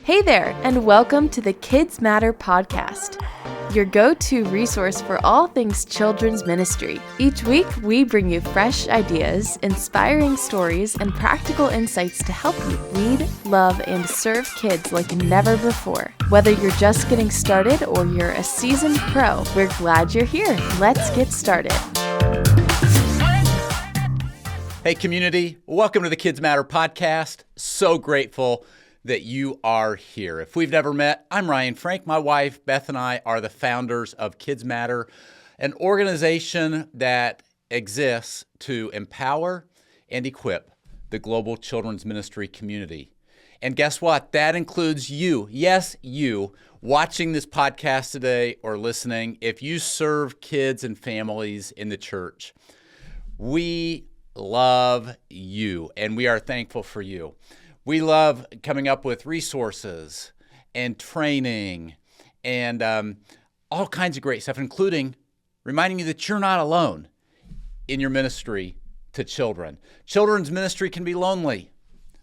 Hey there, and welcome to the KidzMatter Podcast, your go-to resource for all things children's ministry. Each week, we bring you fresh ideas, inspiring stories, and practical insights to help you lead, love, and serve kids like never before. Whether you're just getting started or you're a seasoned pro, we're glad you're here. Let's get started. Hey community, welcome to the KidzMatter Podcast. So grateful that you are here. If we've never met, I'm Ryan Frank. My wife, Beth, and I are the founders of KidzMatter, an organization that exists to empower and equip the global children's ministry community. And guess what? That includes you. Yes, you watching this podcast today or listening. If you serve kids and families in the church, we love you and we are thankful for you. We love coming up with resources and training and all kinds of great stuff, including reminding you that you're not alone in your ministry to children. Children's ministry can be lonely,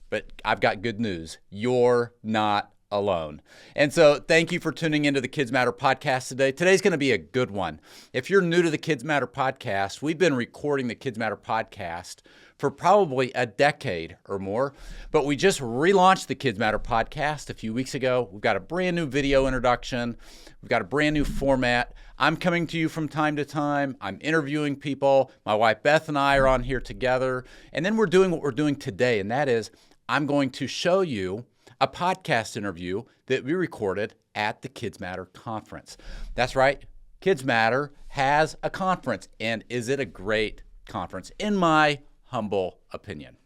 but I've got good news. You're not alone. And so thank you for tuning into the KidzMatter Podcast today. Today's going to be a good one. If you're new to the KidzMatter Podcast, we've been recording the KidzMatter Podcast for probably a decade or more, but we just relaunched the KidzMatter Podcast a few weeks ago. We've got a brand new video introduction. We've got a brand new format. I'm coming to you from time to time. I'm interviewing people. My wife Beth and I are on here together. And then we're doing what we're doing today, and that is I'm going to show you a podcast interview that we recorded at the KidzMatter conference. That's right. KidzMatter has a conference, and is it a great conference? In my humble opinion.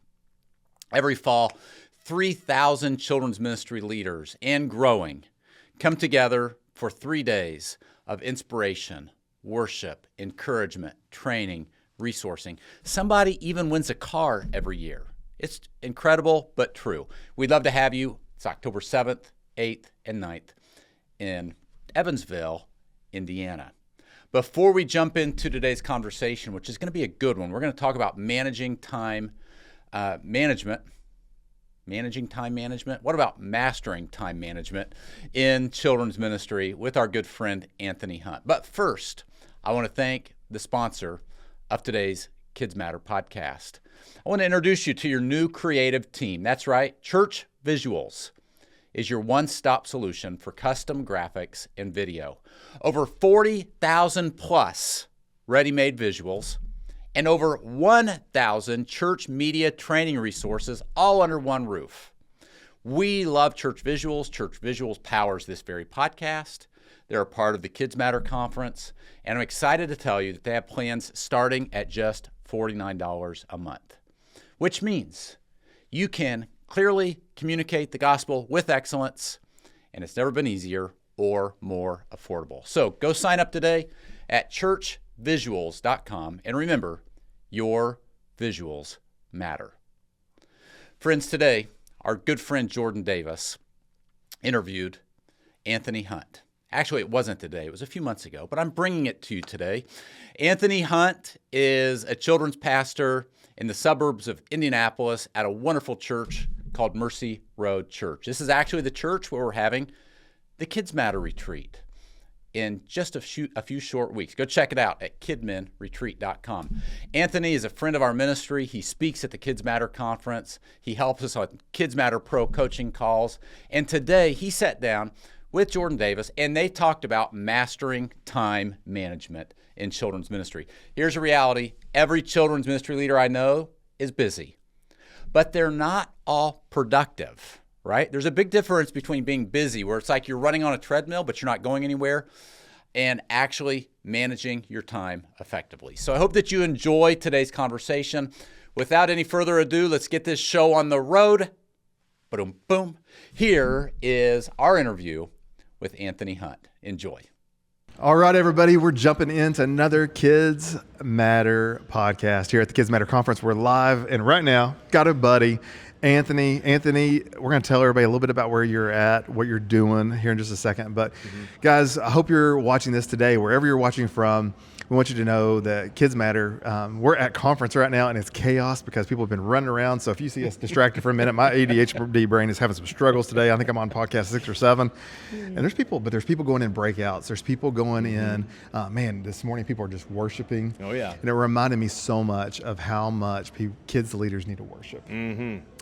Every fall, 3,000 children's ministry leaders and growing come together for 3 days of inspiration, worship, encouragement, training, resourcing. Somebody even wins a car every year. It's incredible, but true. We'd love to have you. It's October 7th, 8th, and 9th in Evansville, Indiana. Before we jump into today's conversation, which is going to be a good one, we're going to talk about managing time management. Managing time management? What about mastering time management in children's ministry with our good friend Anthony Hunt? But first, I want to thank the sponsor of today's KidzMatter Podcast. I want to introduce you to your new creative team. That's right, Church Visuals is your one-stop solution for custom graphics and video. Over 40,000 plus ready-made visuals and over 1,000 church media training resources all under one roof. We love Church Visuals. Church Visuals powers this very podcast. They're a part of the KidzMatter conference, and I'm excited to tell you that they have plans starting at just $49 a month, which means you can clearly communicate the gospel with excellence, and it's never been easier or more affordable. So go sign up today at churchvisuals.com, and remember, your visuals matter. Friends, today, our good friend Jordan Davis interviewed Anthony Hunt. Actually, it wasn't today. It was a few months ago, but I'm bringing it to you today. Anthony Hunt is a children's pastor in the suburbs of Indianapolis at a wonderful church called Mercy Road Church. This is actually the church where we're having the KidzMatter Retreat in just a few short weeks. Go check it out at kidmenretreat.com. Anthony is a friend of our ministry. He speaks at the KidzMatter conference. He helps us on KidzMatter Pro coaching calls. And today he sat down with Jordan Davis, and they talked about mastering time management in children's ministry. Here's a reality. Every children's ministry leader I know is busy, but they're not all productive, right? There's a big difference between being busy, where it's like you're running on a treadmill, but you're not going anywhere, and actually managing your time effectively. So I hope that you enjoy today's conversation. Without any further ado, let's get this show on the road. Boom, boom. Here is our interview with Anthony Hunt. Enjoy. All right, everybody, we're jumping into another KidzMatter podcast here at the KidzMatter Conference. We're live, and right now, got a buddy, Anthony, we're going to tell everybody a little bit about where you're at, what you're doing here in just a second. But guys, I hope you're watching this today, wherever you're watching from. We want you to know that Kids Matter, we're at conference right now, and it's chaos because people have been running around. So if you see us distracted for a minute, my ADHD brain is having some struggles today. I think I'm on podcast 6 or 7. And there's people going in breakouts. There's people going in. Man, this morning people are just worshiping. Oh, yeah. And it reminded me so much of how much kids leaders need to worship.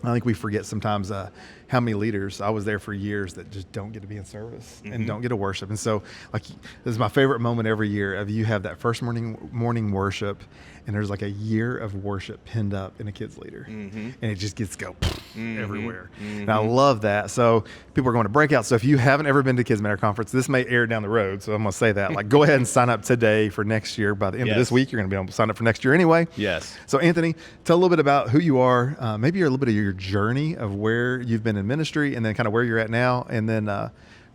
I think we forget sometimes how many leaders, I was there for years, that just don't get to be in service and don't get to worship. And so, like, this is my favorite moment every year of you have that first morning worship, and there's like a year of worship pinned up in a kids leader, and it just gets go everywhere. And I love that. So people are going to breakouts. So if you haven't ever been to Kids Matter Conference, this may air down the road. So I'm going to say that, like, go ahead and sign up today for next year. By the end of this week, you're going to be able to sign up for next year anyway. Yes. So Anthony, tell a little bit about who you are, maybe a little bit of your journey of where you've been in ministry, and then kind of where you're at now, and then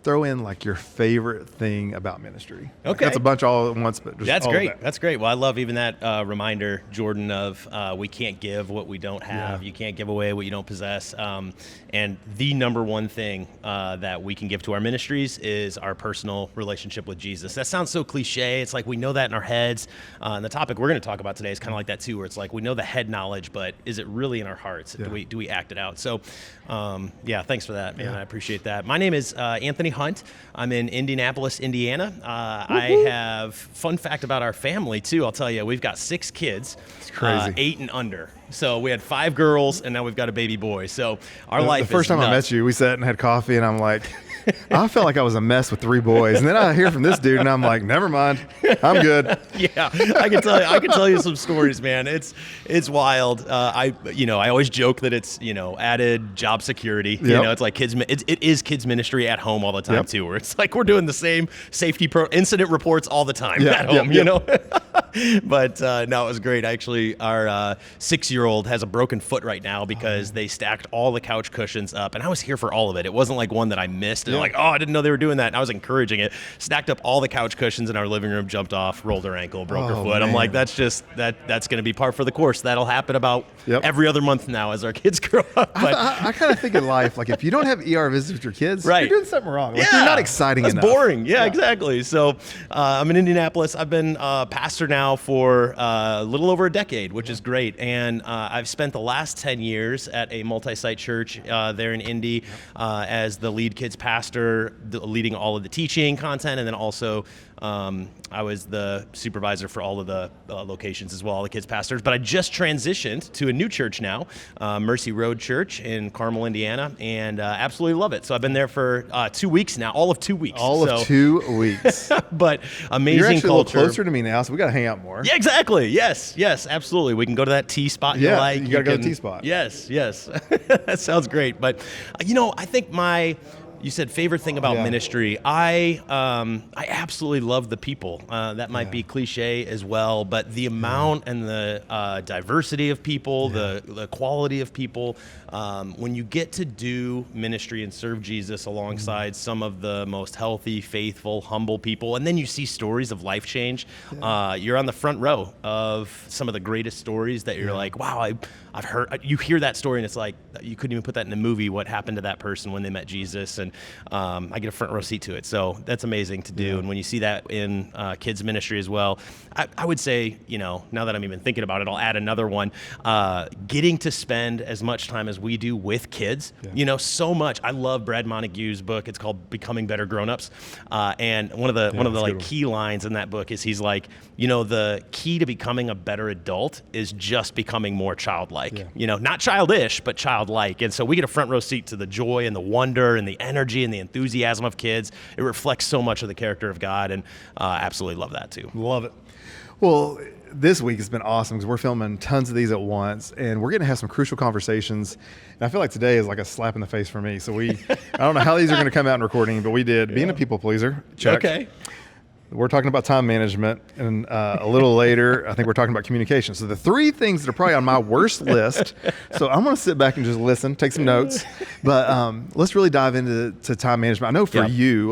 throw in like your favorite thing about ministry. Okay. Like, that's a bunch all at once, but just That's all great. of that. That's great. Well, I love even that reminder, Jordan, of we can't give what we don't have. Yeah. You can't give away what you don't possess. And the number one thing that we can give to our ministries is our personal relationship with Jesus. That sounds so cliche. It's like we know that in our heads. And the topic we're going to talk about today is kind of like that too, where it's like we know the head knowledge, but is it really in our hearts? Yeah. Do we act it out? So, thanks for that, man. I appreciate that. My name is Anthony Hunt. I'm in Indianapolis, Indiana. I have fun fact about our family too. I'll tell you, we've got 6 kids, It's crazy. 8 and under. So we had 5 girls, and now we've got a baby boy. So our life. The first time nuts. I met you, we sat and had coffee, and I'm like, I felt like I was a mess with 3 boys, and then I hear from this dude, and I'm like, never mind, I'm good. Yeah, I can tell you some stories, man. It's wild. I always joke that it's added job security. Yep. It's like it is kids ministry at home all the time too, where it's like we're doing the same safety incident reports all the time at home. But no, it was great. Actually, our 6-year-old has a broken foot right now because they stacked all the couch cushions up, and I was here for all of it. It wasn't like one that I missed. And like, I didn't know they were doing that. And I was encouraging it. Stacked up all the couch cushions in our living room, jumped off, rolled her ankle, broke her foot. Man. I'm like, that's going to be par for the course. That'll happen about every other month now as our kids grow up. But I kind of think in life, like if you don't have ER visits with your kids, right. you're doing something wrong. Like, you're not exciting that's enough. Boring. Yeah, exactly. So I'm in Indianapolis. I've been pastor now for a little over a decade, which is great. And I've spent the last 10 years at a multi-site church there in Indy as the lead kids pastor, leading all of the teaching content, and then also I was the supervisor for all of the locations as well, all the kids pastors. But I just transitioned to a new church now, Mercy Road Church in Carmel, Indiana, and absolutely love it. So I've been there for 2 weeks now, all of 2 weeks. Of 2 weeks. But amazing You're actually culture. a little closer to me now, so we got to hang out more. Yeah, exactly. Yes, absolutely. We can go to that tea spot you like. You got to go to the tea spot. Yes. That sounds great. But, I think you said favorite thing about ministry. I absolutely love the people. That might be cliche as well, but the amount and the diversity of people, the quality of people, when you get to do ministry and serve Jesus alongside some of the most healthy, faithful, humble people, and then you see stories of life change, you're on the front row of some of the greatest stories that you're like, wow, I've heard. You hear that story and it's like you couldn't even put that in a movie. What happened to that person when they met Jesus? And I get a front row seat to it. So that's amazing to do. And when you see that in kids ministry as well, I would say, now that I'm even thinking about it, I'll add another one. Getting to spend as much time as we do with kids, so much. I love Brad Montague's book. It's called Becoming Better Grown-Ups. And one of the key lines in that book is he's like, the key to becoming a better adult is just becoming more childlike. Not childish, but childlike. And so we get a front row seat to the joy and the wonder and the energy and the enthusiasm of kids. It reflects so much of the character of God, and absolutely love that too. Love it. Well, this week has been awesome because we're filming tons of these at once, and we're going to have some crucial conversations. And I feel like today is like a slap in the face for me. So I don't know how these are going to come out in recording, but we did. Being a people pleaser, check. Okay. We're talking about time management, and a little later, I think we're talking about communication. So the 3 things that are probably on my worst list. So I'm going to sit back and just listen, take some notes. But let's really dive into time management. I know for you,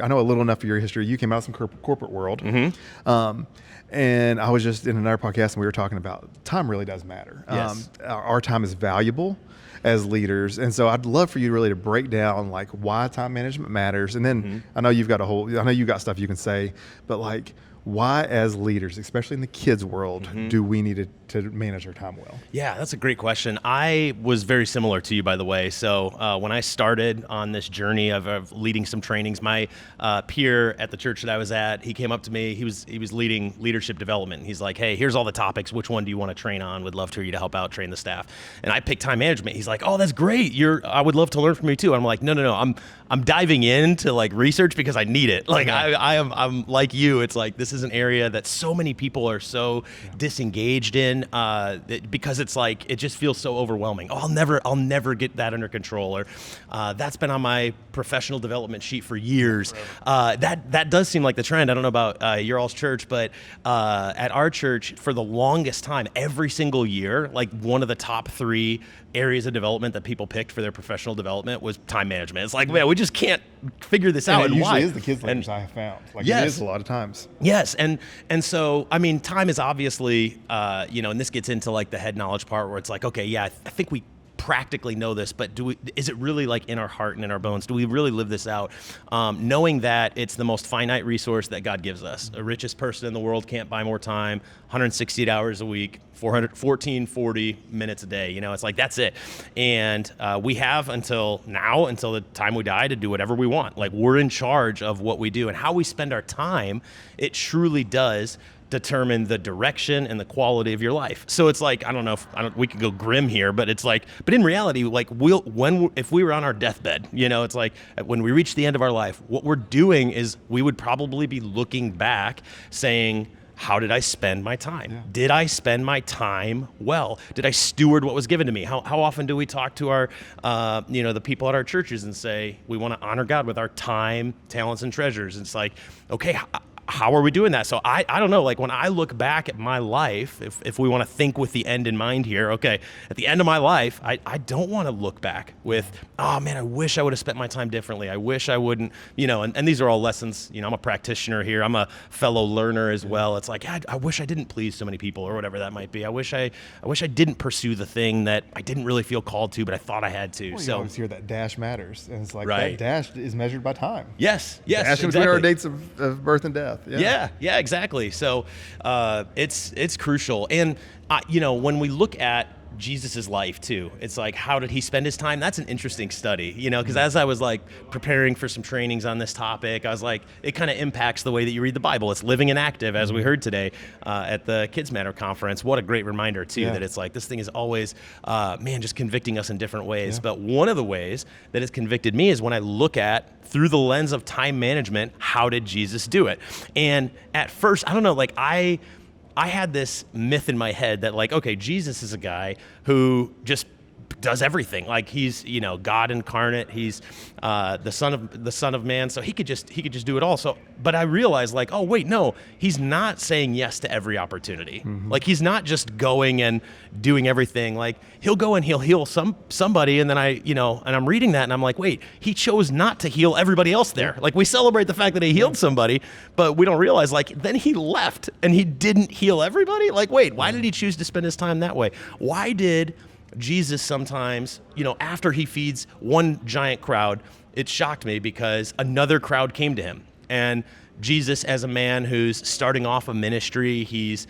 I know a little enough of your history. You came out of some corporate world. Mm-hmm. And I was just in another podcast, and we were talking about time really does matter. Yes. Our time is valuable. as leaders. And so I'd love for you really to break down like why time management matters. And then I know you've got stuff you can say, but like, why as leaders, especially in the kids world, do we need to manage our time well? Yeah, that's a great question. I was very similar to you, by the way. So when I started on this journey of leading some trainings, my peer at the church that I was at, he came up to me. He was leading leadership development. He's like, hey, here's all the topics. Which one do you want to train on? Would love for you to help out train the staff. And I picked time management. He's like, oh, that's great. I would love to learn from you too. I'm like, no. I'm diving into like research because I need it. Like I'm like you. It's like this is an area that so many people are so disengaged in because it's like it just feels so overwhelming. Oh, I'll never get that under control. Or that's been on my professional development sheet for years. That does seem like the trend. I don't know about your all's church, but at our church for the longest time, every single year, like one of the top 3 areas of development that people picked for their professional development was time management. It's like, man, we just can't figure this out. And it usually why? is the kids leaders I have found. Like yes. It is a lot of times. Yes, and so I mean, time is obviously, and this gets into like the head knowledge part where it's like, okay, yeah, I think we practically know this, but is it really like in our heart and in our bones? Do we really live this out? Knowing that it's the most finite resource that God gives us. The richest person in the world can't buy more time, 168 hours a week, 40 minutes a day. It's like, that's it. And we have until the time we die to do whatever we want. Like we're in charge of what we do and how we spend our time. It truly does determine the direction and the quality of your life. So it's like, we could go grim here, but it's like, but in reality, like if we were on our deathbed, it's like when we reach the end of our life, what we're doing is we would probably be looking back saying, how did I spend my time? Yeah. Did I spend my time well? Did I steward what was given to me? How often do we talk to our, the people at our churches and say, we want to honor God with our time, talents, and treasures? And it's like, okay, how are we doing that? So I don't know, like when I look back at my life, if we want to think with the end in mind here, okay, at the end of my life, I don't want to look back with, oh man, I wish I would have spent my time differently. I wish I wouldn't, and these are all lessons, I'm a practitioner here. I'm a fellow learner as well. It's like, I wish I didn't please so many people or whatever that might be. I wish I didn't pursue the thing that I didn't really feel called to, but I thought I had to. Well, so you always hear that dash matters. And it's like, right. That dash is measured by time. Yes, dash exactly. between our dates of birth and death. Yeah, exactly. So it's crucial. And, when we look at Jesus's life too, it's like, how did he spend his time? That's an interesting study, because as I was like preparing for some trainings on this topic, I was like, it kind of impacts the way that you read the Bible. It's living and active, as we heard today at the KidzMatter conference. What a great reminder too, that it's like, this thing is always, just convicting us in different ways. Yeah. But one of the ways that it's convicted me is when I look at, through the lens of time management, how did Jesus do it? And at first, I don't know, like I had this myth in my head that like, okay, Jesus is a guy who just does everything. Like he's, God incarnate. He's the son of man. So he could just do it all. So, but I realized like, oh wait, no, he's not saying yes to every opportunity. Mm-hmm. Like he's not just going and doing everything. Like he'll go and he'll heal somebody. And then and I'm reading that and I'm like, wait, he chose not to heal everybody else there. Like we celebrate the fact that he healed somebody, but we don't realize like then he left and he didn't heal everybody. Like, wait, why did he choose to spend his time that way? Why did Jesus sometimes, after he feeds one giant crowd, it shocked me because another crowd came to him. And Jesus, as a man who's starting off a ministry, he's,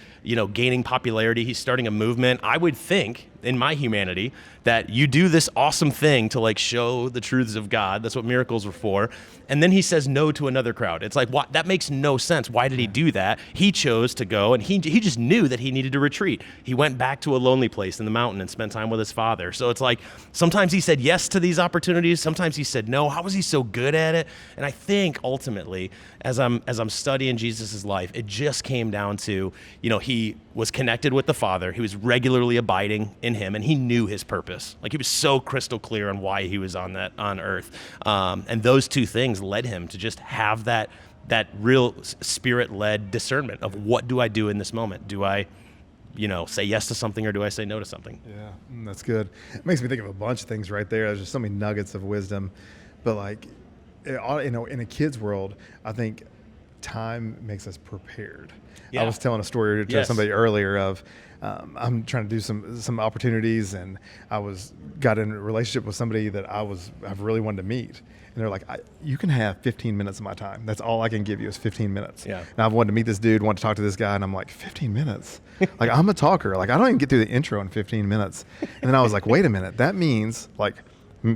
gaining popularity, he's starting a movement. I would think in my humanity that you do this awesome thing to like show the truths of God. That's what miracles were for. And then he says no to another crowd. It's like, what? That makes no sense. Why did he do that? He chose to go and he just knew that he needed to retreat. He went back to a lonely place in the mountain and spent time with his father. So it's like, sometimes he said yes to these opportunities. Sometimes he said no. How was he so good at it? And I think ultimately, as I'm studying Jesus's life, it just came down to, he was connected with the Father. He was regularly abiding in him, and he knew his purpose. Like he was so crystal clear on why he was on earth. And those two things led him to just have that real spirit-led discernment of what do I do in this moment? Do I, say yes to something or do I say no to something? Yeah, that's good. It makes me think of a bunch of things right there. There's just so many nuggets of wisdom. But like, in a kid's world, I think time makes us prepared. Yeah. I was telling a story to somebody earlier of I'm trying to do some opportunities, and got in a relationship with somebody that I've really wanted to meet. And they're like, you can have 15 minutes of my time. That's all I can give you is 15 minutes. Yeah. And I've wanted to meet this dude, wanted to talk to this guy, and I'm like, 15 minutes? Like, I'm a talker. Like, I don't even get through the intro in 15 minutes. And then I was like, wait a minute. That means, like,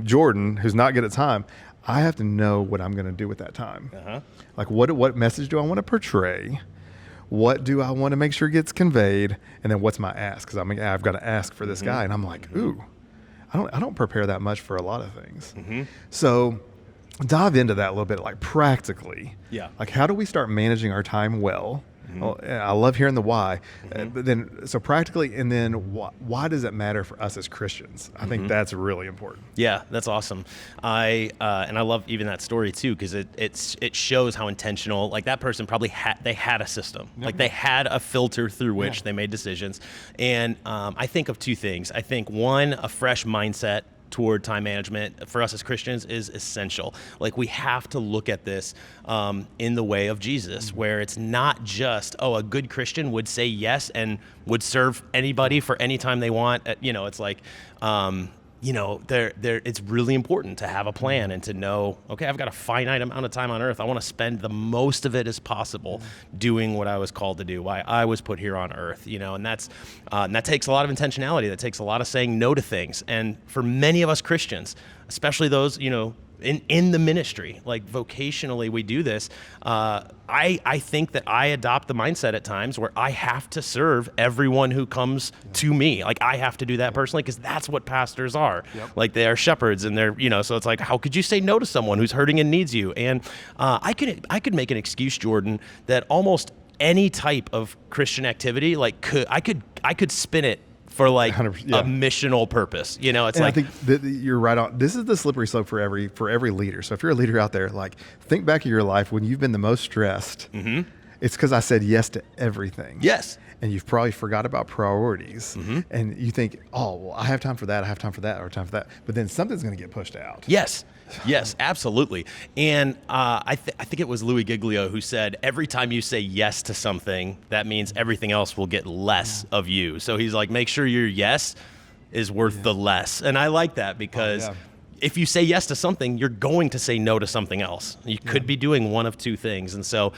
Jordan, who's not good at time, I have to know what I'm going to do with that time. Uh-huh. Like, what message do I want to portray? What do I want to make sure gets conveyed? And then what's my ask? Because I've got to ask for this guy. And I'm like, ooh, I don't prepare that much for a lot of things. So dive into that a little bit, like practically. Yeah. Like, how do we start managing our time well? Well, I love hearing the why, but then so practically, and then why does it matter for us as Christians? I think that's really important. Yeah, that's awesome. And I love even that story too, because it shows how intentional. Like, that person probably had a system, like they had a filter through which they made decisions. And I think of two things. I think one, a fresh mindset toward time management for us as Christians is essential. Like, we have to look at this in the way of Jesus, where it's not just, a good Christian would say yes and would serve anybody for any time they want. It's like, it's really important to have a plan and to know, okay, I've got a finite amount of time on earth. I want to spend the most of it as possible doing what I was called to do, why I was put here on earth, and that takes a lot of intentionality. That takes a lot of saying no to things. And for many of us Christians, especially those, in the ministry, like vocationally we do this, I think that I adopt the mindset at times where I have to serve everyone who comes to me. Like, I have to do that personally, because that's what pastors are. Like, they are shepherds, and they're, so it's like, how could you say no to someone who's hurting and needs you? And I could make an excuse, Jordan, that almost any type of Christian activity, like I could spin it for like a missional purpose. It's like, I think that you're right on. This is the slippery slope for every leader. So if you're a leader out there, like, think back of your life when you've been the most stressed. It's because I said yes to everything. Yes. And you've probably forgot about priorities. And you think, I have time for that, I have time for that, or time for that. But then something's going to get pushed out. Yes. Yes, absolutely. And I think it was Louis Giglio who said, every time you say yes to something, that means everything else will get less of you. So he's like, make sure your yes is worth the less. And I like that, because if you say yes to something, you're going to say no to something else. You could be doing one of two things. And so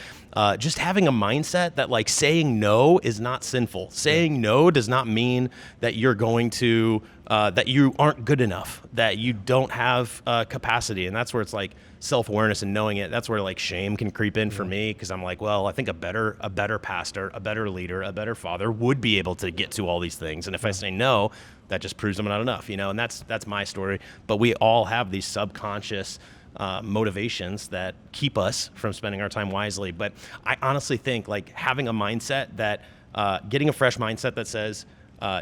just having a mindset that, like, saying no is not sinful. Saying no does not mean that you're going to, that you aren't good enough, that you don't have capacity. And that's where it's like self-awareness and knowing it. That's where, like, shame can creep in for me, because I'm like, well, I think a better pastor, a better leader, a better father would be able to get to all these things. And if I say no, that just proves I'm not enough, and that's my story. But we all have these subconscious motivations that keep us from spending our time wisely. But I honestly think, like, having a mindset that, getting a fresh mindset that says,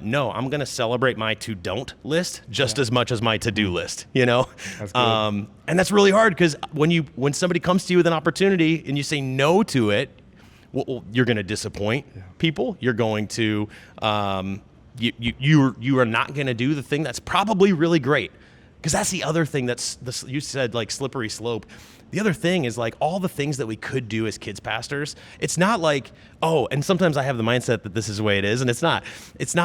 no, I'm going to celebrate my to-don't list just as much as my to-do list, That's good. And that's really hard, because when somebody comes to you with an opportunity and you say no to it, well, you're going to disappoint people. You're going to... You are not going to do the thing that's probably really great, because that's the other thing you said, like, slippery slope. The other thing is, like, all the things that we could do as kids pastors. It's not like, and sometimes I have the mindset that this is the way it is, and it's not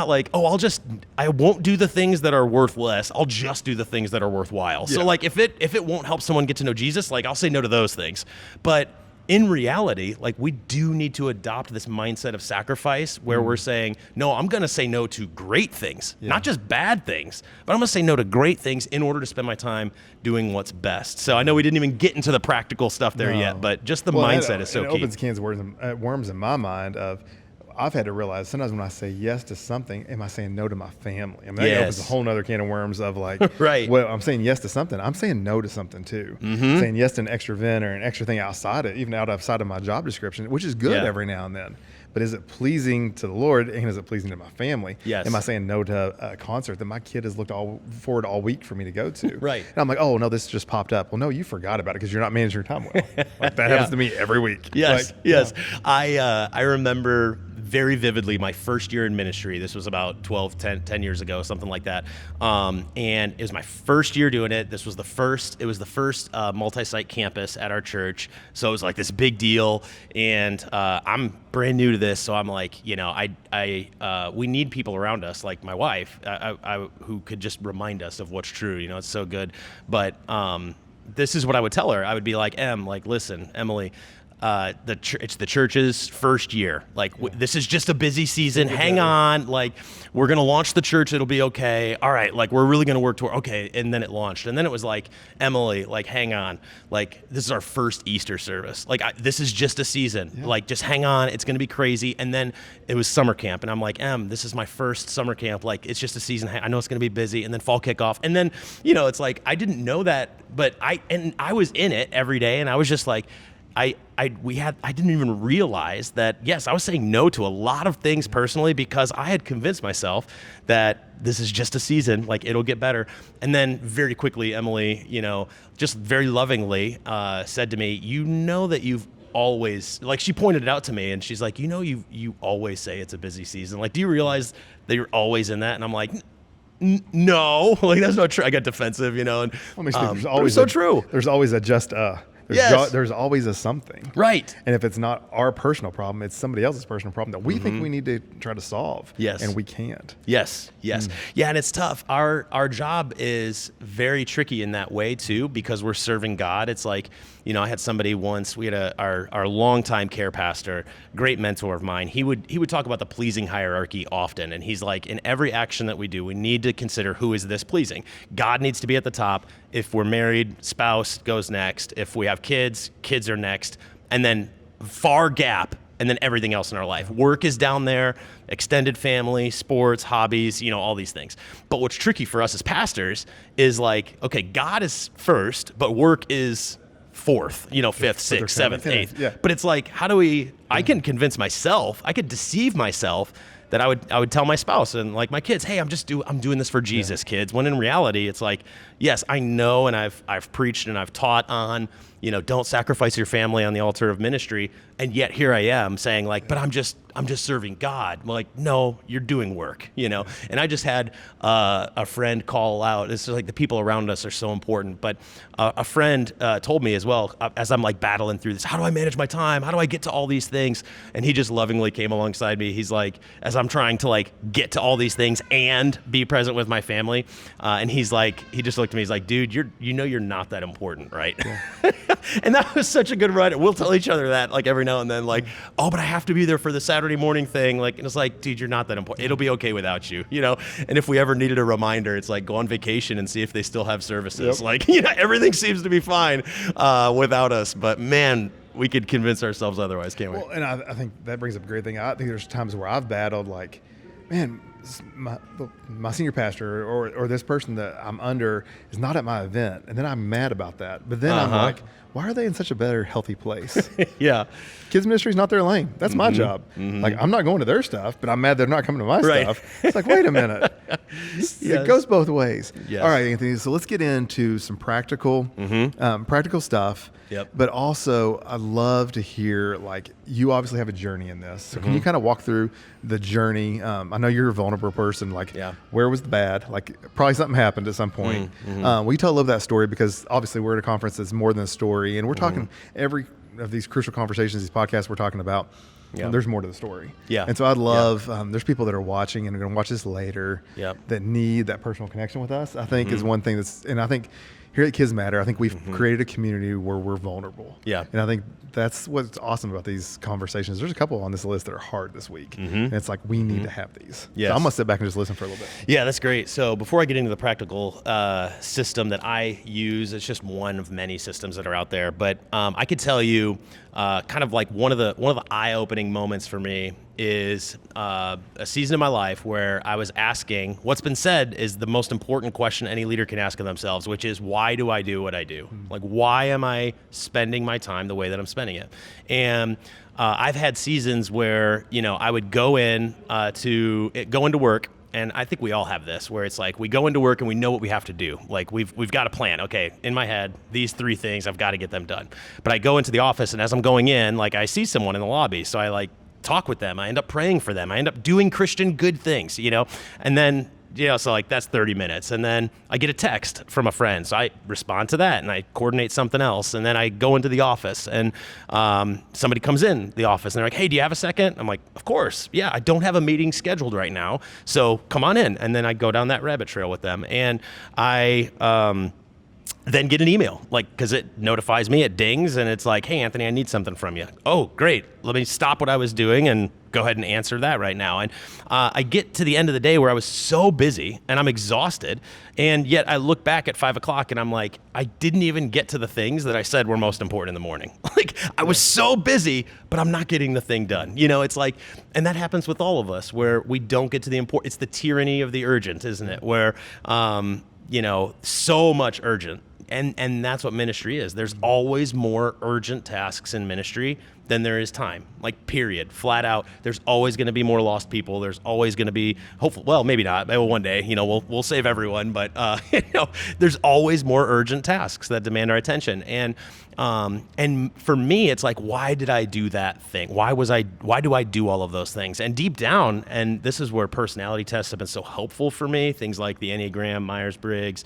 like, I won't do the things that are worth less. I'll just do the things that are worthwhile. So, like, if it won't help someone get to know Jesus, like, I'll say no to those things. But in reality, like, we do need to adopt this mindset of sacrifice where we're saying, no, I'm going to say no to great things, not just bad things, but I'm going to say no to great things in order to spend my time doing what's best. So I know we didn't even get into the practical stuff there yet, but just the mindset is so key. It opens cans of worms in my mind of, I've had to realize sometimes when I say yes to something, am I saying no to my family? I mean, that opens a whole nother can of worms of, like, well, I'm saying yes to something, I'm saying no to something too. Saying yes to an extra event or an extra thing outside of my job description, which is good every now and then. But is it pleasing to the Lord, and is it pleasing to my family? Yes. Am I saying no to a concert that my kid has looked forward all week for me to go to? Right. And I'm like, oh, no, this just popped up. Well, no, you forgot about it because you're not managing your time well. Like, that happens to me every week. Yes, like, yes. I remember very vividly my first year in ministry. This was about 10 years ago, something like that. And it was my first year doing it. It was the first multi-site campus at our church. So it was like this big deal. And I'm brand new to this. So I'm like, we need people around us, like my wife, who could just remind us of what's true. It's so good. But this is what I would tell her. I would be like, listen, Emily, it's the church's first year. This is just a busy season. Hang on. We're going to launch the church. It'll be okay. All right. We're really going to work toward, okay. And then it launched. And then it was like, Emily, hang on. This is our first Easter service. This is just a season. Yeah. Just hang on. It's going to be crazy. And then it was summer camp. And I'm like, this is my first summer camp. It's just a season. I know it's going to be busy. And then fall kickoff. And then, it's like, I didn't know that, but I was in it every day. And I was just like, I didn't even realize that, yes, I was saying no to a lot of things personally because I had convinced myself that this is just a season, it'll get better. And then very quickly, Emily, just very lovingly said to me, that you've always, she pointed it out to me and she's like, you always say it's a busy season. Do you realize that you're always in that? And I'm like, no, that's not true. I got defensive, and there's always so true. There's always a just There's always a something. Right. And if it's not our personal problem, it's somebody else's personal problem that we think we need to try to solve. Yes. And we can't. Yes. Yeah, and it's tough. Our job is very tricky in that way too, because we're serving God. It's like, I had somebody once, we had our longtime care pastor, great mentor of mine. He would talk about the pleasing hierarchy often. And he's like, in every action that we do, we need to consider who is this pleasing. God needs to be at the top. If we're married, spouse goes next. If we have kids are next. And then far gap, and then everything else in our life. Work is down there, extended family, sports, hobbies, all these things. But what's tricky for us as pastors is okay, God is first, but work is fourth, fifth, sixth, seventh, eighth. Yeah. But it's how do we, I can convince myself, I could deceive myself that I would tell my spouse and my kids, hey, I'm doing this for Jesus, kids. When in reality, it's yes, I know, and I've preached and I've taught on, don't sacrifice your family on the altar of ministry. And yet here I am saying but I'm just serving God. I'm no, you're doing work, And I just had a friend call out. It's the people around us are so important. But a friend told me as well, as I'm battling through this, how do I manage my time? How do I get to all these things? And he just lovingly came alongside me. He's as I'm trying to get to all these things and be present with my family. And he's he just looked at me. He's dude, you're not that important, right? Yeah. And that was such a good run. We'll tell each other that every now and then, oh, but I have to be there for the Saturday morning thing. And it's dude, you're not that important. It'll be okay without you, And if we ever needed a reminder, it's go on vacation and see if they still have services. Yep. Everything seems to be fine without us. But man, we could convince ourselves otherwise, can't we? Well, and I think that brings up a great thing. I think there's times where I've battled man, my senior pastor or this person that I'm under is not at my event, and then I'm mad about that. But then I'm why are they in such a better, healthy place? Yeah. Kids ministry is not their lane. That's my job. Mm-hmm. I'm not going to their stuff, but I'm mad they're not coming to my stuff. It's wait a minute. Yes. It goes both ways. Yes. All right, Anthony. So let's get into some practical stuff. Yep. But also, I'd love to hear, you obviously have a journey in this. So can you kind of walk through the journey? I know you're a vulnerable person. Where was the bad? Probably something happened at some point. Mm-hmm. Will you tell a little of that story? Because obviously we're at a conference that's more than a story. And we're talking every of these crucial conversations, these podcasts we're talking about, there's more to the story. Yeah. And so I'd love, there's people that are watching and are going to watch this later that need that personal connection with us, I think is one thing and I think here at KidzMatter, I think we've created a community where we're vulnerable. Yeah. And I think that's what's awesome about these conversations. There's a couple on this list that are hard this week. And it's we need to have these. Yes. So I'm going to sit back and just listen for a little bit. Yeah, that's great. So before I get into the practical system that I use, it's just one of many systems that are out there. But I could tell you kind of one of the eye-opening moments for me is a season of my life where I was asking, what's been said is the most important question any leader can ask of themselves, which is, why do I do what I do? Why am I spending my time the way that I'm spending it? And I've had seasons where, I would go into work, and I think we all have this, where it's we go into work and we know what we have to do. We've got a plan. Okay, in my head, these 3 things, I've got to get them done. But I go into the office, and as I'm going in, I see someone in the lobby, so I talk with them. I end up praying for them. I end up doing Christian good things, and then, so like that's 30 minutes. And then I get a text from a friend. So I respond to that and I coordinate something else. And then I go into the office and somebody comes in the office and they're like, hey, do you have a second? I'm like, of course. Yeah, I don't have a meeting scheduled right now. So come on in. And then I go down that rabbit trail with them. And I then get an email, because it notifies me, it dings, and it's like, hey, Anthony, I need something from you. Oh, great. Let me stop what I was doing and go ahead and answer that right now. And I get to the end of the day where I was so busy and I'm exhausted, and yet I look back at 5 o'clock and I'm like, I didn't even get to the things that I said were most important in the morning. I was so busy, but I'm not getting the thing done. It's like, and that happens with all of us where we don't get to the important. It's the tyranny of the urgent, isn't it? Where, so much urgent. And that's what ministry is. There's always more urgent tasks in ministry than there is time. Period. Flat out. There's always going to be more lost people. There's always going to be, hopefully, well, maybe not. Maybe one day, we'll save everyone. But there's always more urgent tasks that demand our attention. And for me, it's like, why did I do that thing? Why do I do all of those things? And deep down, and this is where personality tests have been so helpful for me, things like the Enneagram, Myers-Briggs,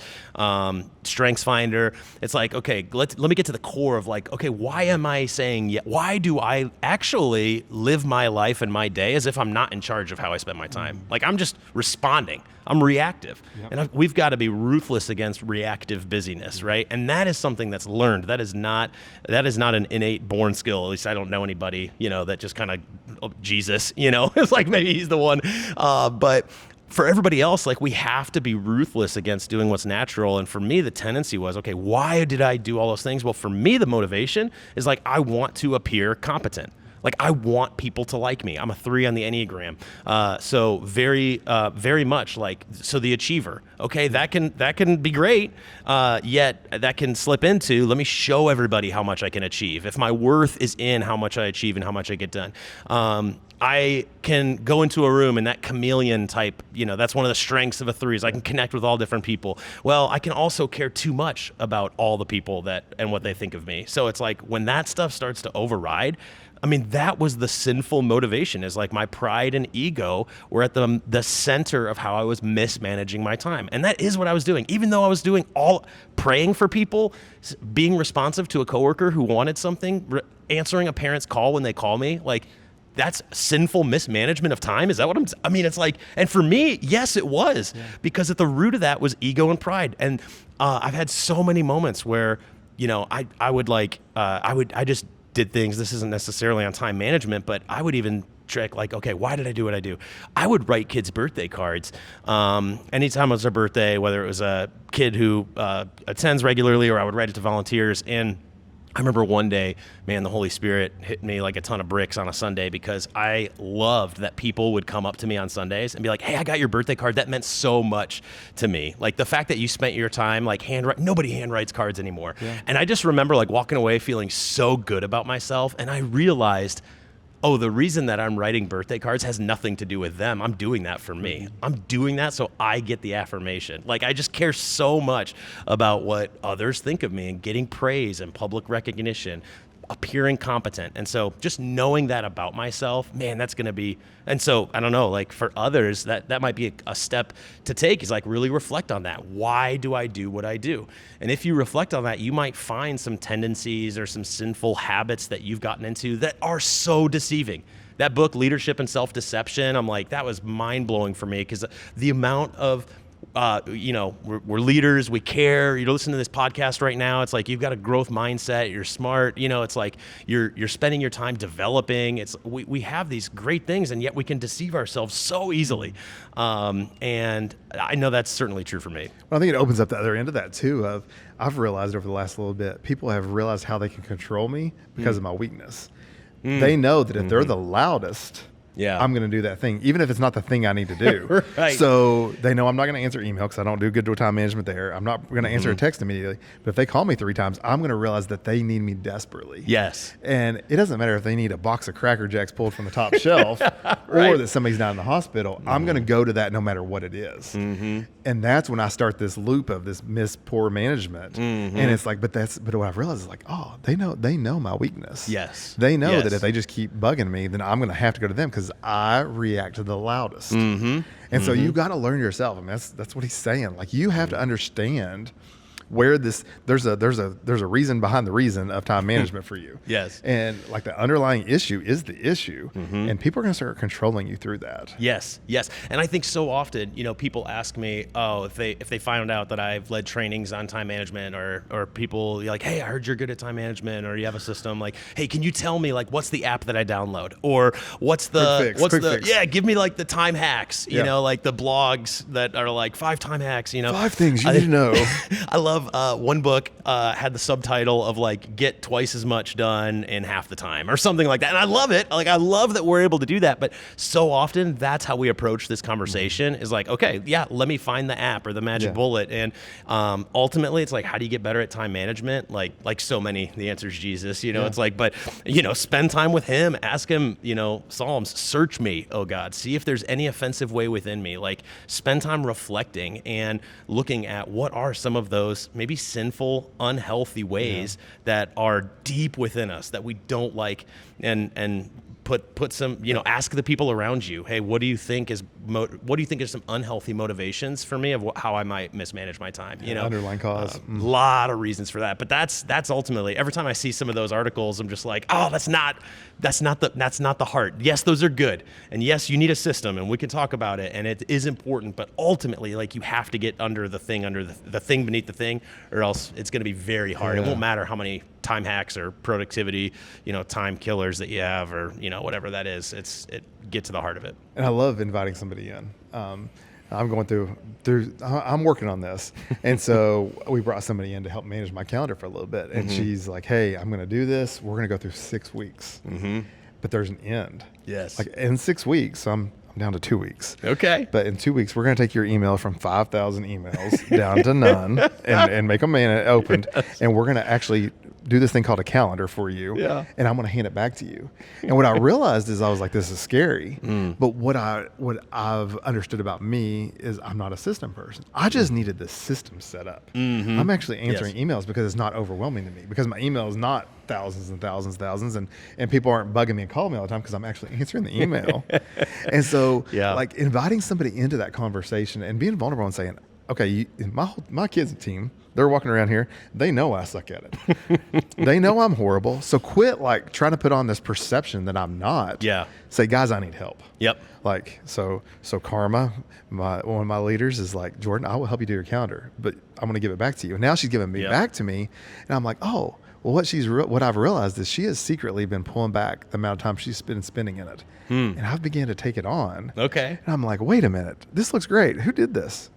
Strengths Finder. It's like, okay, let me get to the core of okay, why am I saying, why do I actually live my life and my day as if I'm not in charge of how I spend my time? I'm just responding. I'm reactive. Yep. And we've got to be ruthless against reactive busyness, right? And that is something that's learned. That is not an innate born skill. At least I don't know anybody, that just kind of, Jesus, it's like maybe he's the one. But for everybody else, we have to be ruthless against doing what's natural. And for me, the tendency was, okay, why did I do all those things? Well, for me, the motivation is I want to appear competent. I want people to like me. I'm a 3 on the Enneagram. So very much so the achiever. Okay, that can be great, yet that can slip into, let me show everybody how much I can achieve. If my worth is in how much I achieve and how much I get done. I can go into a room and that chameleon type, that's one of the strengths of a 3 is I can connect with all different people. Well, I can also care too much about all the people and what they think of me. So it's when that stuff starts to override, that was the sinful motivation, is my pride and ego were at the center of how I was mismanaging my time. And that is what I was doing. Even though I was doing praying for people, being responsive to a coworker who wanted something, answering a parent's call when they call me, that's sinful mismanagement of time. Is that what it's and for me, yes, it was, because at the root of that was ego and pride. And I've had so many moments where, I just did things. This isn't necessarily on time management, but I would even trick okay, why did I do what I do? I would write kids' birthday cards. Anytime it was their birthday, whether it was a kid who attends regularly or I would write it to volunteers. And I remember one day, man, the Holy Spirit hit me like a ton of bricks on a Sunday, because I loved that people would come up to me on Sundays and be like, hey, I got your birthday card. That meant so much to me. The fact that you spent your time nobody handwrites cards anymore. Yeah. And I just remember walking away feeling so good about myself. And I realized, oh, the reason that I'm writing birthday cards has nothing to do with them. I'm doing that for me. I'm doing that so I get the affirmation. I just care so much about what others think of me and getting praise and public recognition, appearing competent. And so just knowing that about myself, man, that's going to be, and so I don't know, for others, that might be a step to take, is really reflect on that. Why do I do what I do? And if you reflect on that, you might find some tendencies or some sinful habits that you've gotten into that are so deceiving. That book, Leadership and Self-Deception, I'm that was mind-blowing for me, because the amount of we're leaders, we care. You're listening to this podcast right now. It's you've got a growth mindset. You're smart. It's you're spending your time developing. We have these great things, and yet we can deceive ourselves so easily. And I know that's certainly true for me. Well, I think it opens up the other end of that too. I've realized over the last little bit, people have realized how they can control me because of my weakness. They know that if they're the loudest, I'm going to do that thing, even if it's not the thing I need to do. Right. So they know I'm not going to answer email because I don't do good time management there. I'm not going to answer a text immediately. But if they call me 3 times, I'm going to realize that they need me desperately. Yes. And it doesn't matter if they need a box of Cracker Jacks pulled from the top shelf or that somebody's not in the hospital. I'm going to go to that no matter what it is. And that's when I start this loop of this poor management. And it's like, but what I've realized is like, oh, they know my weakness. Yes. They know that if they just keep bugging me, then I'm going to have to go to them because I react to the loudest. And so you got to learn yourself. I mean, that's what he's saying. Like, you have to understand where there's a reason behind the reason of time management for you. Yes. And like the underlying issue is the issue, and people are going to start controlling you through that. Yes. And I think so often, people ask me, if they find out that I've led trainings on time management, or people like, hey, I heard you're good at time management, or you have a system, like, hey, can you tell me like what's the app that I download, or what's the quick fix. Yeah, give me like the time hacks, you know, like the blogs that are like 5 time hacks, 5 things you need to know. I love one book had the subtitle of like get twice as much done in half the time or something like that. And I love it. Like, I love that we're able to do that. But so often that's how we approach this conversation is like, okay, yeah, let me find the app or the magic bullet. And ultimately it's like, how do you get better at time management? Like so many, the answer is Jesus, it's like, but spend time with him, ask him, Psalms, search me, oh God, see if there's any offensive way within me. Like, spend time reflecting and looking at what are some of those maybe sinful, unhealthy ways that are deep within us that we don't like, and put some, ask the people around you, hey, what do you think is some unhealthy motivations for me of how I might mismanage my time? Underlying cause. A lot of reasons for that, but that's ultimately, every time I see some of those articles, I'm just like, oh, that's not the heart. Yes, those are good, and yes, you need a system, and we can talk about it, and it is important, but ultimately, like, you have to get under the thing beneath the thing, or else it's going to be very hard. It won't matter how many time hacks or productivity, time killers that you have, or whatever that is. Get to the heart of it. And I love inviting somebody in. I'm going through. I'm working on this, and so we brought somebody in to help manage my calendar for a little bit. And she's like, "Hey, I'm going to do this. We're going to go through 6 weeks, but there's an end. Yes. Like, in 6 weeks, I'm down to 2 weeks. Okay. But in 2 weeks, we're going to take your email from 5,000 emails down to none, and make them opened, and we're going to actually do this thing called a calendar for you, and I'm going to hand it back to you." And what I realized is I was like, this is scary. But what I've understood about me is I'm not a system person. I just needed the system set up. I'm actually answering emails because it's not overwhelming to me, because my email is not thousands and thousands, and people aren't bugging me and calling me all the time because I'm actually answering the email. And so like, inviting somebody into that conversation and being vulnerable and saying, okay, my kids team, they're walking around here, they know I suck at it. They know I'm horrible. So quit like trying to put on this perception that I'm not. Yeah. Say, guys, I need help. Yep. Like, so Karma, one of my leaders, is like, Jordan, I will help you do your calendar, but I'm going to give it back to you. And now she's giving me back to me, and I'm like, oh, well, what I've realized is she has secretly been pulling back the amount of time she's been spending in it. And I've began to take it on. Okay. And I'm like, wait a minute, this looks great. Who did this?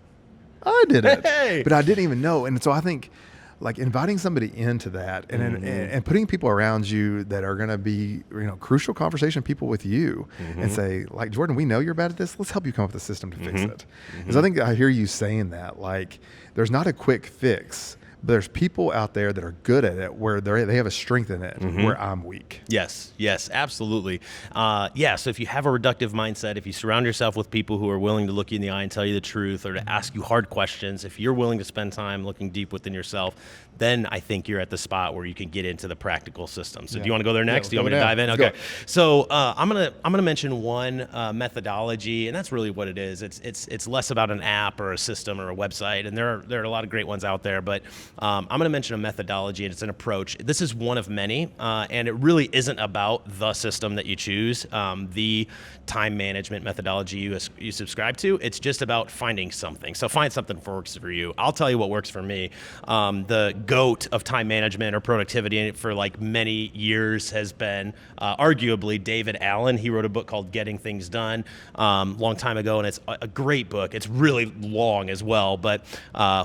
I did it. Hey. But I didn't even know. And so I think, like, inviting somebody into that and putting people around you that are going to be, crucial conversation people with you, and say, like, Jordan, we know you're bad at this. Let's help you come up with a system to fix it. Because I think I hear you saying that, like, there's not a quick fix. There's people out there that are good at it, where they have a strength in it, where I'm weak. Yes, absolutely. So if you have a reductive mindset, if you surround yourself with people who are willing to look you in the eye and tell you the truth, or to ask you hard questions, if you're willing to spend time looking deep within yourself, then I think you're at the spot where you can get into the practical system. So do you want to go there next? Do you want me to dive in? Okay. So I'm gonna mention one methodology, and that's really what it is. It's less about an app or a system or a website, and there are a lot of great ones out there, but I'm going to mention a methodology, and it's an approach. This is one of many, and it really isn't about the system that you choose, the time management methodology you subscribe to. It's just about finding something. So find something that works for you. I'll tell you what works for me. The GOAT of time management or productivity for like many years has been arguably David Allen. He wrote a book called Getting Things Done long time ago, and it's a great book. It's really long as well, but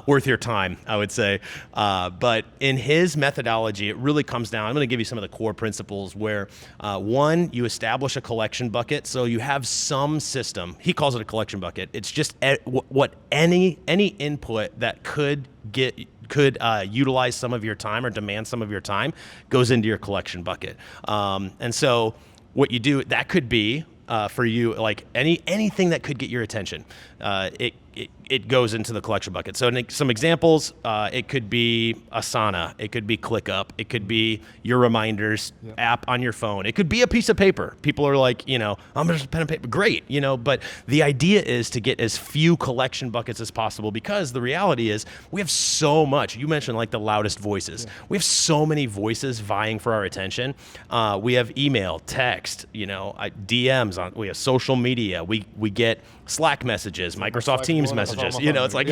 worth your time, I would say. But in his methodology, it really comes down. I'm going to give you some of the core principles where, one, you establish a collection bucket. So you have some system. He calls it a collection bucket. It's just what any input that could utilize some of your time or demand some of your time goes into your collection bucket. And so what you do, that could be for you, like anything that could get your attention, it goes into the collection bucket. So some examples, it could be Asana, it could be ClickUp, it could be your reminders app on your phone, it could be a piece of paper. People are like, I'm just pen and paper, great, but the idea is to get as few collection buckets as possible, because the reality is we have so much. You mentioned like the loudest voices. We have so many voices vying for our attention. We have email, text, DMs, we have social media, we get Slack messages, Microsoft Teams messages. It's like,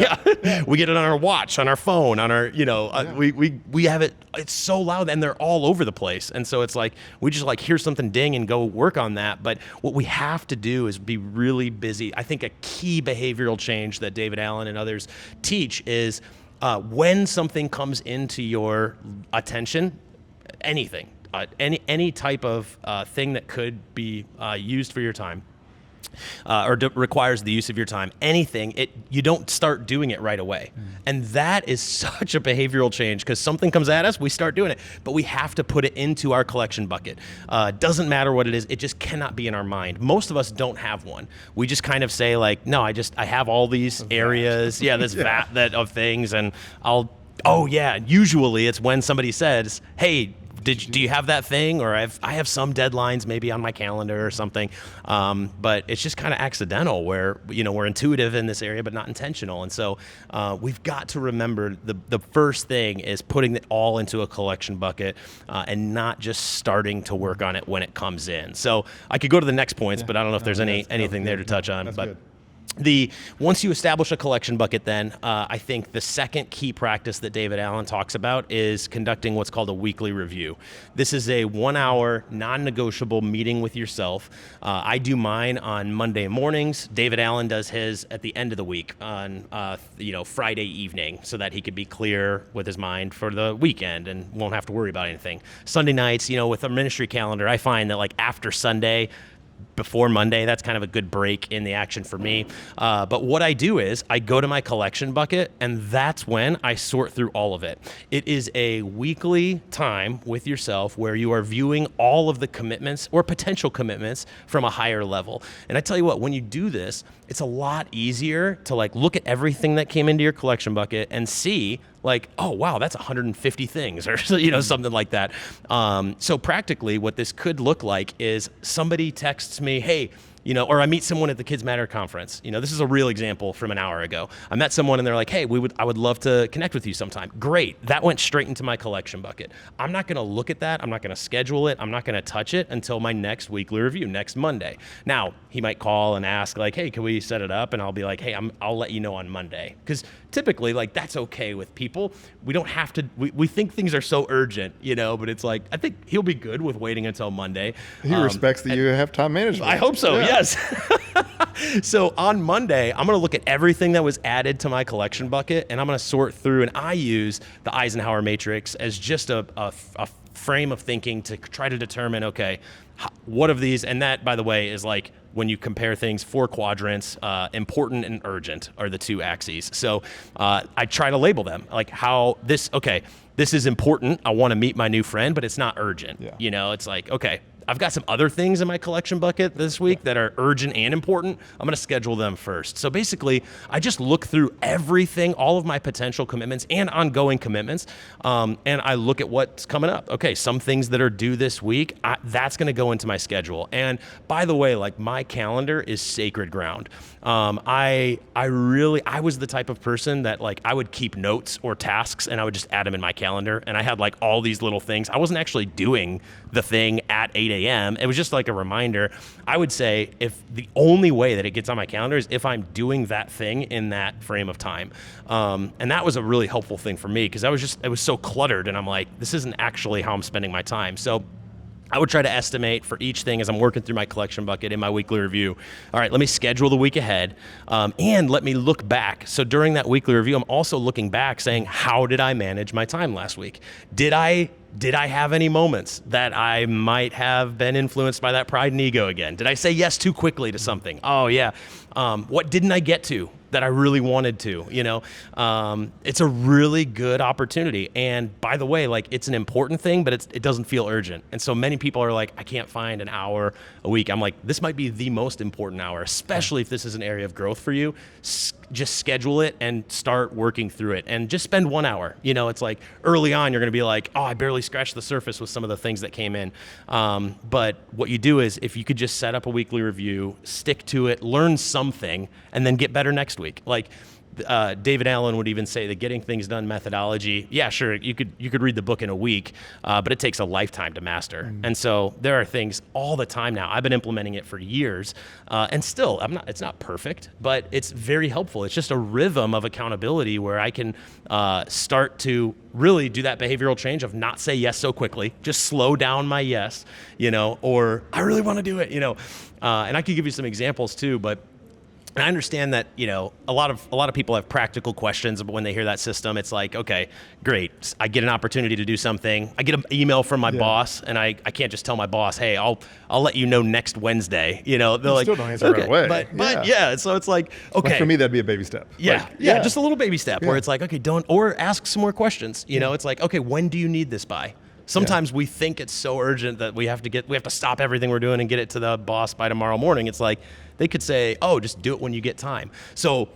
we get it on our watch, on our phone, on our, we have it. It's so loud and they're all over the place. And so it's like, we just like hear something ding and go work on that. But what we have to do is be really busy. I think a key behavioral change that David Allen and others teach is when something comes into your attention, anything, any type of thing that could be used for your time, requires the use of your time, anything, you don't start doing it right away. And that is such a behavioral change, because something comes at us, we start doing it, but we have to put it into our collection bucket. Doesn't matter what it is, it just cannot be in our mind. Most of us don't have one. We just kind of say like, no, I have all these areas, this vat of things, and usually it's when somebody says, hey, do you have that thing? Or I have some deadlines maybe on my calendar or something. But it's just kind of accidental where, we're intuitive in this area, but not intentional. And so we've got to remember the first thing is putting it all into a collection bucket and not just starting to work on it when it comes in. So I could go to the next points, but I don't know if there's anything there to touch on. But once you establish a collection bucket, then I think the second key practice that David Allen talks about is conducting what's called a weekly review. This is a 1-hour non-negotiable meeting with yourself. I do mine on Monday mornings. David Allen does his at the end of the week on Friday evening, so that he could be clear with his mind for the weekend and won't have to worry about anything. Sunday nights, with a ministry calendar, I find that like after Sunday, before Monday, that's kind of a good break in the action for me. But what I do is I go to my collection bucket, and that's when I sort through all of it. It is a weekly time with yourself where you are viewing all of the commitments or potential commitments from a higher level. And I tell you what, when you do this, it's a lot easier to like look at everything that came into your collection bucket and see like, oh, wow, that's 150 things or, something like that. So practically what this could look like is somebody texts me, hey, or I meet someone at the KidzMatter conference. This is a real example from an hour ago. I met someone and they're like, hey, I would love to connect with you sometime. Great. That went straight into my collection bucket. I'm not going to look at that. I'm not going to schedule it. I'm not going to touch it until my next weekly review, next Monday. Now, he might call and ask like, hey, can we set it up? And I'll be like, hey, I'll let you know on Monday. Because typically, like, that's okay with people. We don't have to, we think things are so urgent, but it's like, I think he'll be good with waiting until Monday. He respects that you have time management. I hope so, yes. So on Monday, I'm going to look at everything that was added to my collection bucket, and I'm going to sort through, and I use the Eisenhower matrix as just a frame of thinking to try to determine, okay, what of these, and that, by the way, is like when you compare things, 4 quadrants, important and urgent are the 2 axes. So I try to label them, like how this is important. I want to meet my new friend, but it's not urgent. Yeah. It's like, okay, I've got some other things in my collection bucket this week that are urgent and important. I'm going to schedule them first. So basically, I just look through everything, all of my potential commitments and ongoing commitments, and I look at what's coming up. Okay, some things that are due this week, that's going to go into my schedule. And by the way, like, my calendar is sacred ground. I was the type of person that, like, I would keep notes or tasks and I would just add them in my calendar. And I had like all these little things. I wasn't actually doing the thing at 8 a.m. It was just like a reminder. I would say if the only way that it gets on my calendar is if I'm doing that thing in that frame of time. And that was a really helpful thing for me, because it was so cluttered, and I'm like, this isn't actually how I'm spending my time. So I would try to estimate for each thing as I'm working through my collection bucket in my weekly review. All right, let me schedule the week ahead, and let me look back. So during that weekly review, I'm also looking back saying, how did I manage my time last week? Did I have any moments that I might have been influenced by that pride and ego again? Did I say yes too quickly to something? Oh yeah. What didn't I get to that I really wanted to? It's a really good opportunity. And by the way, like, it's an important thing, but it doesn't feel urgent. And so many people are like, I can't find an hour a week. I'm like, this might be the most important hour, especially if this is an area of growth for you. Just schedule it and start working through it, and just spend 1 hour. It's like early on, you're going to be like, oh, I barely scratched the surface with some of the things that came in. But what you do is, if you could just set up a weekly review, stick to it, learn something, and then get better next week. Like, David Allen would even say the getting things done methodology. Yeah, sure, you could read the book in a week, but it takes a lifetime to master. And so there are things all the time now. I've been implementing it for years, and still, it's not perfect, but it's very helpful. It's just a rhythm of accountability where I can start to really do that behavioral change of not say yes so quickly, just slow down my yes, or I really want to do it, and I could give you some examples too, but and I understand that, a lot of people have practical questions, but when they hear that system, it's like, okay, great. I get an opportunity to do something. I get an email from my boss, and I can't just tell my boss, hey, I'll let you know next Wednesday. They're like, still don't answer right away. But yeah, so it's like, okay. Like, for me, that'd be a baby step. Yeah, just a little baby step where it's like, okay, or ask some more questions. It's like, okay, when do you need this by? Sometimes we think it's so urgent that we have to stop everything we're doing and get it to the boss by tomorrow morning. It's like, they could say, oh, just do it when you get time. So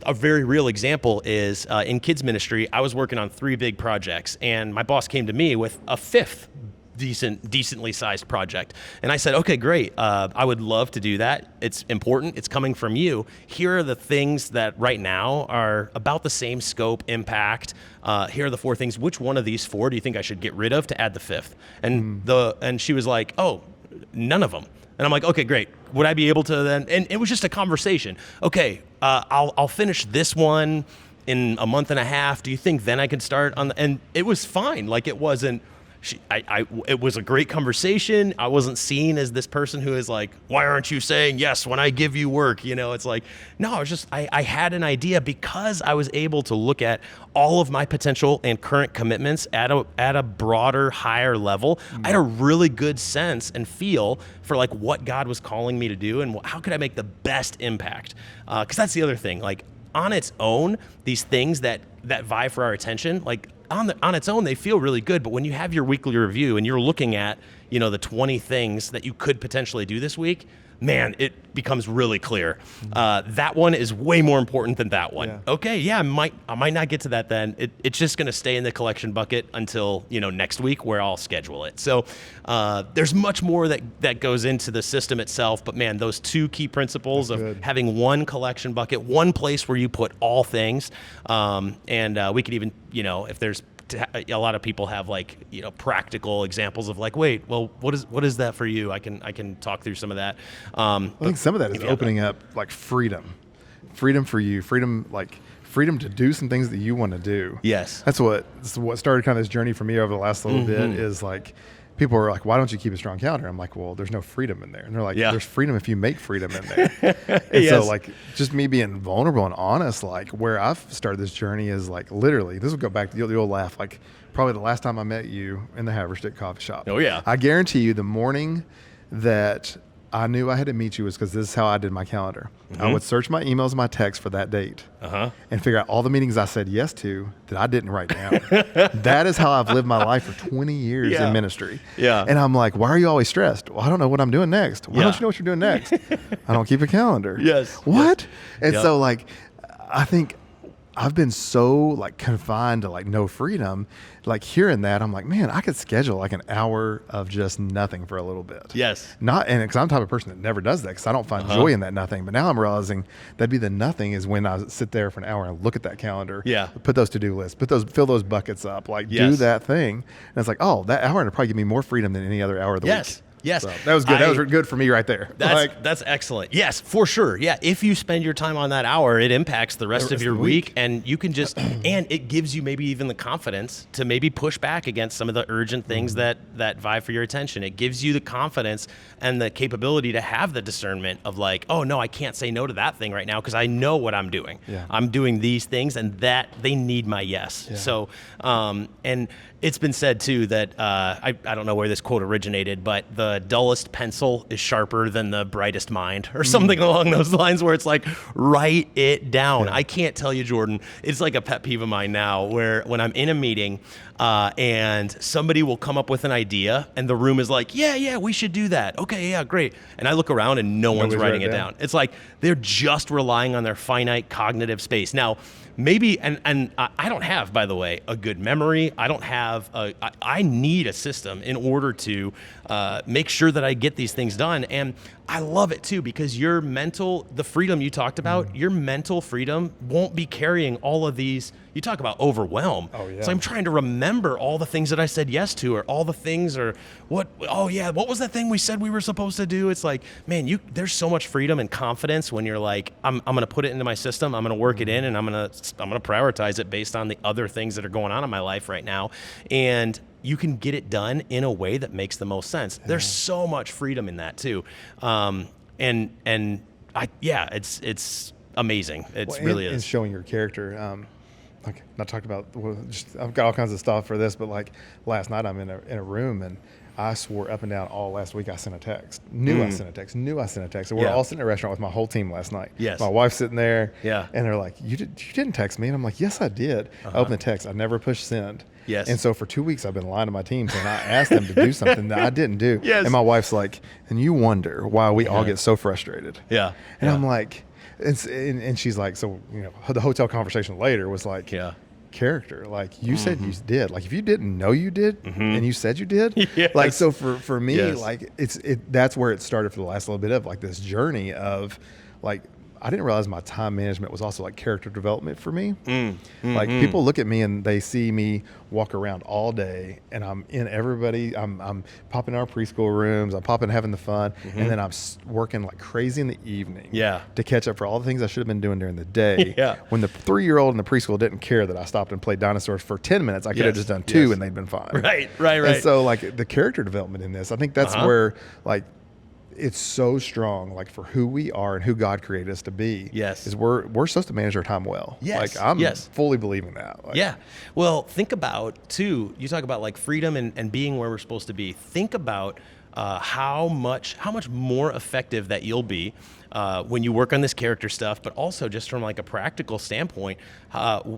a very real example is in kids ministry, I was working on 3 big projects, and my boss came to me with a 5th decently sized project. And I said, okay, great. I would love to do that. It's important. It's coming from you. Here are the things that right now are about the same scope, impact. Here are the 4 things. Which one of these 4 do you think I should get rid of to add the 5th? And she was like, oh, none of them. And I'm like, okay, great. Would I be able to then? And it was just a conversation. Okay, I'll finish this one in a month and a half. Do you think then I could start on? And it was fine. Like, it wasn't. It was a great conversation. I wasn't seen as this person who is like, why aren't you saying yes when I give you work? It's like, no, I had an idea because I was able to look at all of my potential and current commitments at a broader, higher level. I had a really good sense and feel for like what God was calling me to do and how could I make the best impact? Because that's the other thing. Like, on its own, these things that vie for our attention, like, on its own, they feel really good. But when you have your weekly review and you're looking at, the 20 things that you could potentially do this week, man, it becomes really clear. That one is way more important than that one. Yeah. Okay, yeah, I might not get to that then. It's just going to stay in the collection bucket until, next week where I'll schedule it. So there's much more that goes into the system itself. But man, those 2 key principles having one collection bucket, one place where you put all things, and we could even, if there's a lot of people have like, practical examples of like, wait, well, what is that for you? I can talk through some of that. I think some of that is opening up like freedom for you, freedom to do some things that you want to do. Yes. That's what started kind of this journey for me over the last little bit is like, people are like, why don't you keep a strong calendar? I'm like, well, there's no freedom in there. And they're like, there's freedom if you make freedom in there. And so like, just me being vulnerable and honest, like where I've started this journey is like, literally, this will go back to you'll laugh, like probably the last time I met you in the Haverstick coffee shop. Oh yeah. I guarantee you the morning that I knew I had to meet you was because this is how I did my calendar. I would search my emails and my texts for that date and figure out all the meetings I said yes to that I didn't write down. That is how I've lived my life for 20 years in ministry. Yeah. And I'm like, why are you always stressed? Well, I don't know what I'm doing next. Why don't you know what you're doing next? I don't keep a calendar. Yes. What? And so like, I think I've been so like confined to like no freedom, like hearing that, I'm like, man, I could schedule like an hour of just nothing for a little bit. Yes. Because I'm the type of person that never does that because I don't find joy in that nothing. But now I'm realizing that'd be the nothing is when I sit there for an hour and look at that calendar. Yeah. Put those to-do lists, fill those buckets up, like do that thing. And it's like, oh, that hour would probably give me more freedom than any other hour of the week. Yes. So that was good. That was good for me right there. That's excellent. Yes, for sure. Yeah. If you spend your time on that hour, it impacts the rest of your week, and you can just, and it gives you maybe even the confidence to maybe push back against some of the urgent things that vie for your attention. It gives you the confidence and the capability to have the discernment of like, oh no, I can't say no to that thing right now because I know what I'm doing. Yeah. I'm doing these things, and that they need my yes. Yeah. So, and it's been said too that I don't know where this quote originated, but the dullest pencil is sharper than the brightest mind, or something along those lines, where it's like, write it down. I can't tell you, Jordan, it's like a pet peeve of mine now, where when I'm in a meeting and somebody will come up with an idea and the room is like, yeah, we should do that. Okay, yeah, great. And I look around and no one's writing it down. It's like they're just relying on their finite cognitive space. Now, maybe, and I don't have, by the way, a good memory. I don't have, I need a system in order to make sure that I get these things done. And I love it too, because your mental, the freedom you talked about, your mental freedom won't be carrying all of these. You talk about overwhelm. Oh, yeah. So I'm trying to remember all the things that I said yes to, or all the things, or what was that thing we said we were supposed to do? It's like, man, there's so much freedom and confidence when you're like, I'm going to put it into my system. I'm going to work it in, and I'm going to prioritize it based on the other things that are going on in my life right now. And you can get it done in a way that makes the most sense. Yeah. There's so much freedom in that too. It's amazing. It really is. And showing your character. Like, not talking about, I've got all kinds of stuff for this, but like last night I'm in a room, and I swore up and down all last week I sent a text. Knew I sent a text. And we're all sitting in a restaurant with my whole team last night. Yes. My wife's sitting there. Yeah. And they're like, you didn't text me. And I'm like, yes, I did. I opened the text. I never pushed send. Yes. And so for 2 weeks I've been lying to my team saying I asked them to do something that I didn't do. Yes. And my wife's like, and you wonder why we all get so frustrated. Yeah. And I'm like, and she's like, so, the hotel conversation later was like, character, like you said you did, like if you didn't know you did and you said you did, like, so for me, like that's where it started for the last little bit of like this journey of like, I didn't realize my time management was also like character development for me. Like people look at me and they see me walk around all day, and I'm in everybody. I'm popping in our preschool rooms. I'm popping having the fun, and then I'm working like crazy in the evening. To catch up for all the things I should have been doing during the day. When the 3-year-old in the preschool didn't care that I stopped and played dinosaurs for 10 minutes, I could have just done 2 and they'd been fine. Right. And so like the character development in this, I think that's where like it's so strong, like for who we are and who God created us to be. Is we're supposed to manage our time well. Like I'm fully believing that. Like, Well, think about too, you talk about like freedom and being where we're supposed to be. Think about how much more effective that you'll be when you work on this character stuff, but also just from like a practical standpoint,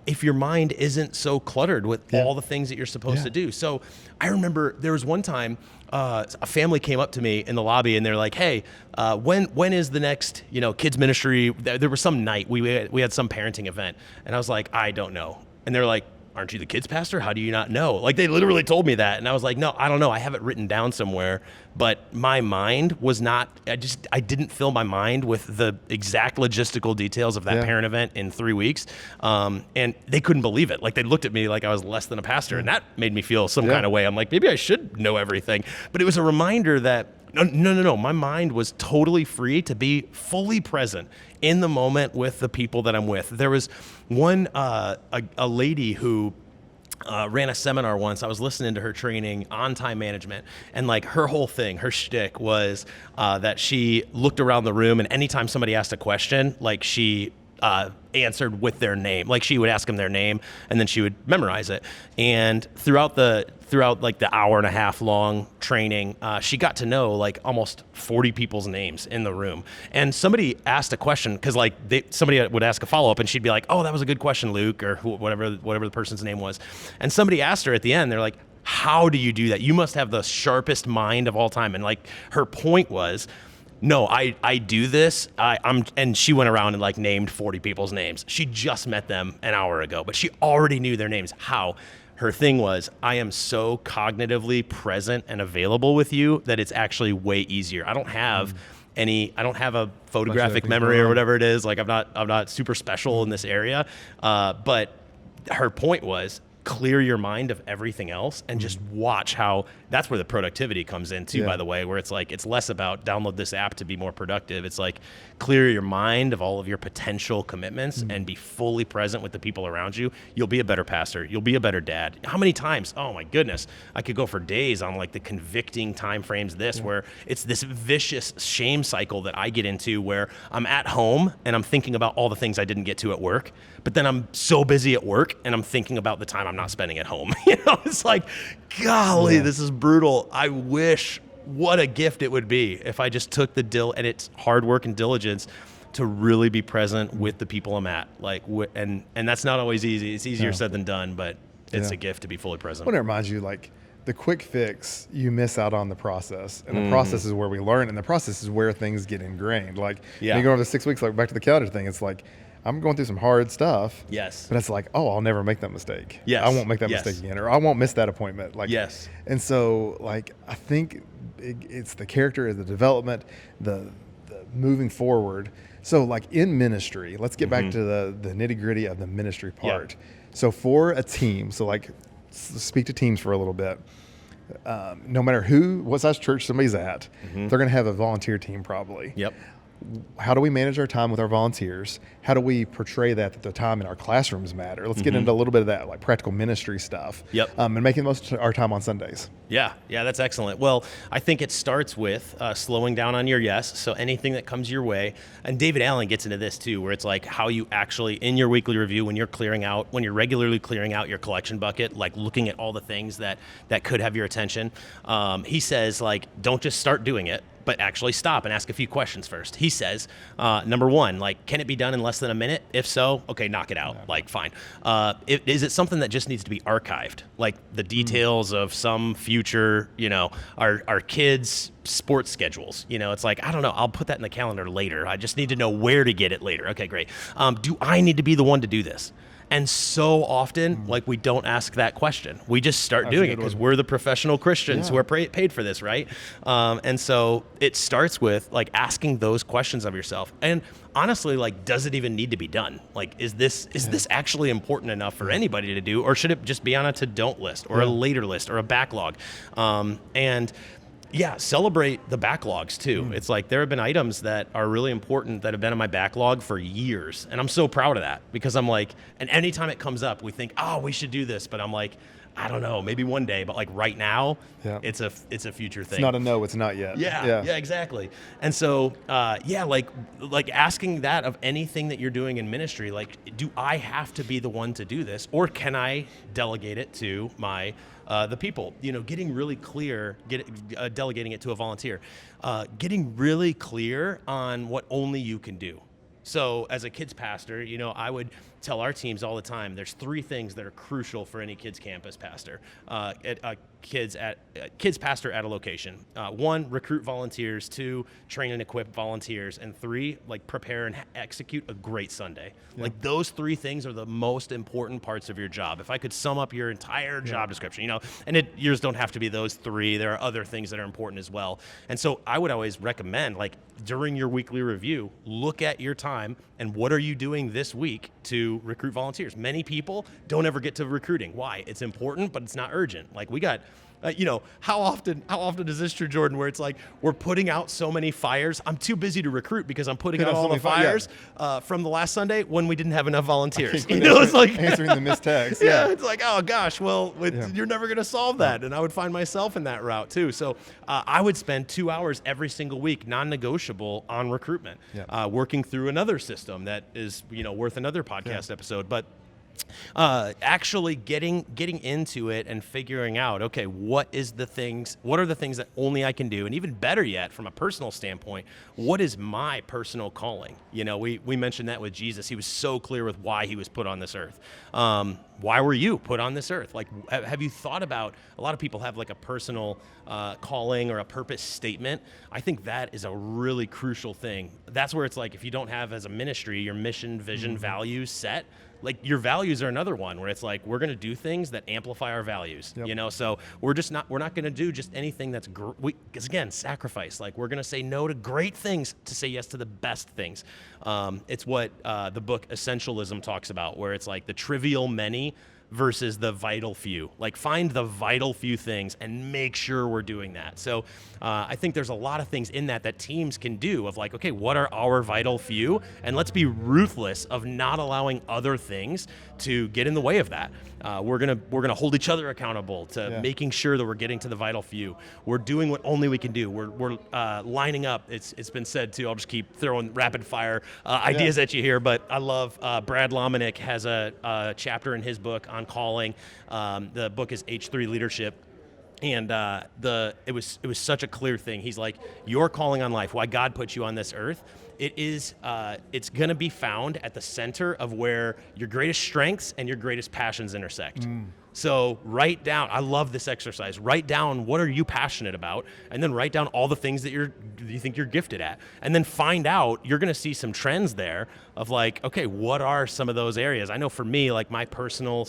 if your mind isn't so cluttered with all the things that you're supposed to do. So I remember there was one time a family came up to me in the lobby and they're like, hey, when is the next, kids ministry? There was some night we had some parenting event, and I was like, I don't know. And they're like, aren't you the kids pastor? How do you not know? Like they literally told me that. And I was like, no, I don't know. I have it written down somewhere, but my mind was not, I didn't fill my mind with the exact logistical details of that parent event in 3 weeks. And they couldn't believe it. Like they looked at me like I was less than a pastor, and that made me feel some kind of way. I'm like, maybe I should know everything. But it was a reminder that no. My mind was totally free to be fully present in the moment with the people that I'm with. There was one, a lady who ran a seminar once. I was listening to her training on time management, and like her whole thing, her shtick was that she looked around the room, and anytime somebody asked a question, like she answered with their name. Like she would ask them their name, and then she would memorize it. And throughout like the hour and a half long training, she got to know like almost 40 people's names in the room. And somebody asked a question, because like somebody would ask a follow-up, and she'd be like, oh, that was a good question, Luke, or whatever the person's name was. And somebody asked her at the end, they're like, how do you do that? You must have the sharpest mind of all time. And like her point was, no, I do this. And she went around and like named 40 people's names. She just met them an hour ago, but she already knew their names. How? Her thing was, I am so cognitively present and available with you that it's actually way easier. I don't have a photographic memory or whatever it is. Like I'm not super special in this area. But her point was, clear your mind of everything else and just watch how that's where the productivity comes in too, by the way, where it's like, it's less about download this app to be more productive. It's like clear your mind of all of your potential commitments and be fully present with the people around you. You'll be a better pastor. You'll be a better dad. How many times? Oh my goodness. I could go for days on like the convicting time frames where it's this vicious shame cycle that I get into where I'm at home and I'm thinking about all the things I didn't get to at work, but then I'm so busy at work and I'm thinking about the time I'm not spending at home. It's like, golly, this is brutal. I wish, what a gift it would be if I just took and it's hard work and diligence to really be present with the people I'm at. Like, and that's not always easy. It's easier said than done, but it's a gift to be fully present. Well, it reminds you, like, the quick fix, you miss out on the process. And the process is where we learn, and the process is where things get ingrained. Like, when you go over the 6 weeks, like back to the calendar thing, it's like, I'm going through some hard stuff. Yes. But it's like, oh, I'll never make that mistake. Yes. I won't make that mistake again, or I won't miss that appointment. Like, yes. And so, like, I think it's the character, the development, the moving forward. So, like, in ministry, let's get back to the nitty gritty of the ministry part. Yeah. So for a team, so like, speak to teams for a little bit. No matter what size church somebody's at, they're going to have a volunteer team probably. Yep. How do we manage our time with our volunteers? How do we portray that the time in our classrooms matter? Let's get into a little bit of that, like practical ministry stuff. Yep. And making the most of our time on Sundays. Yeah, that's excellent. Well, I think it starts with slowing down on your yes. So anything that comes your way, and David Allen gets into this too, where it's like how you actually, in your weekly review, when you're regularly clearing out your collection bucket, like looking at all the things that could have your attention, he says, like, don't just start doing it, but actually stop and ask a few questions first. He says, number one, like, can it be done in less than a minute? If so, okay, knock it out. Like, fine. Is it something that just needs to be archived? Like the details of some future, our kids' sports schedules. It's like, I don't know, I'll put that in the calendar later. I just need to know where to get it later. Okay, great. Do I need to be the one to do this? And so often, like, we don't ask that question. We just start doing it because we're the professional Christians who are paid for this, right? And so it starts with, like, asking those questions of yourself. And honestly, like, does it even need to be done? Like, is this actually important enough for anybody to do? Or should it just be on a to-don't list or a later list or a backlog? Celebrate the backlogs too. It's like there have been items that are really important that have been in my backlog for years. And I'm so proud of that because I'm like, and anytime it comes up, we think, oh, we should do this. But I'm like, I don't know, maybe one day, but like right now, it's a future thing. It's not a no, it's not yet. Yeah, exactly. And so, like asking that of anything that you're doing in ministry, like, do I have to be the one to do this, or can I delegate it to the people? Getting really clear, delegating it to a volunteer, getting really clear on what only you can do. So as a kids pastor, I would tell our teams all the time, there's 3 things that are crucial for any kids campus pastor, kids pastor at a location. 1, recruit volunteers. 2, train and equip volunteers. And 3, like, prepare and execute a great Sunday. Like, those 3 things are the most important parts of your job. If I could sum up your entire job description, and yours don't have to be those 3. There are other things that are important as well. And so I would always recommend, like, during your weekly review, look at your time and what are you doing this week to recruit volunteers. Many people don't ever get to recruiting. Why? It's important, but it's not urgent. Like, we got, how often is this true, Jordan, where it's like we're putting out so many fires? I'm too busy to recruit because I'm putting out all the fires from the last Sunday when we did not have enough volunteers. It's like answering the missed texts. It's like, oh gosh, well, you're never going to solve that. And I would find myself in that route too. So I would spend 2 hours every single week, non-negotiable, on recruitment, working through another system that is, worth another podcast episode. But actually getting into it and figuring out, okay, what are the things that only I can do? And even better yet, from a personal standpoint, what is my personal calling? We mentioned that with Jesus. He was so clear with why he was put on this earth. Why were you put on this earth? Like, have you thought about, a lot of people have like a personal calling or a purpose statement. I think that is a really crucial thing. That's where it's like, if you don't have as a ministry your mission, vision, values set, like, your values are another one where it's like, we're going to do things that amplify our values, so we're not going to do just anything that's because again, sacrifice. Like, we're going to say no to great things to say yes to the best things. It's what the book Essentialism talks about, where it's like the trivial many versus the vital few. Like, find the vital few things and make sure we're doing that. So I think there's a lot of things in that teams can do of like, okay, what are our vital few? And let's be ruthless of not allowing other things to get in the way of that. We're gonna hold each other accountable to making sure that we're getting to the vital few. We're doing what only we can do. We're lining up. It's been said too. I'll just keep throwing rapid fire ideas at you here, but I love Brad Lomenick has a chapter in his book on calling. The book is H3 Leadership. And it was such a clear thing. He's like, your calling on life, why God put you on this earth, it's going to be found at the center of where your greatest strengths and your greatest passions intersect. So write down, I love this exercise, write down what are you passionate about, and then write down all the things that you think you're gifted at. And then find out, you're gonna see some trends there of like, okay, what are some of those areas? I know for me, like my personal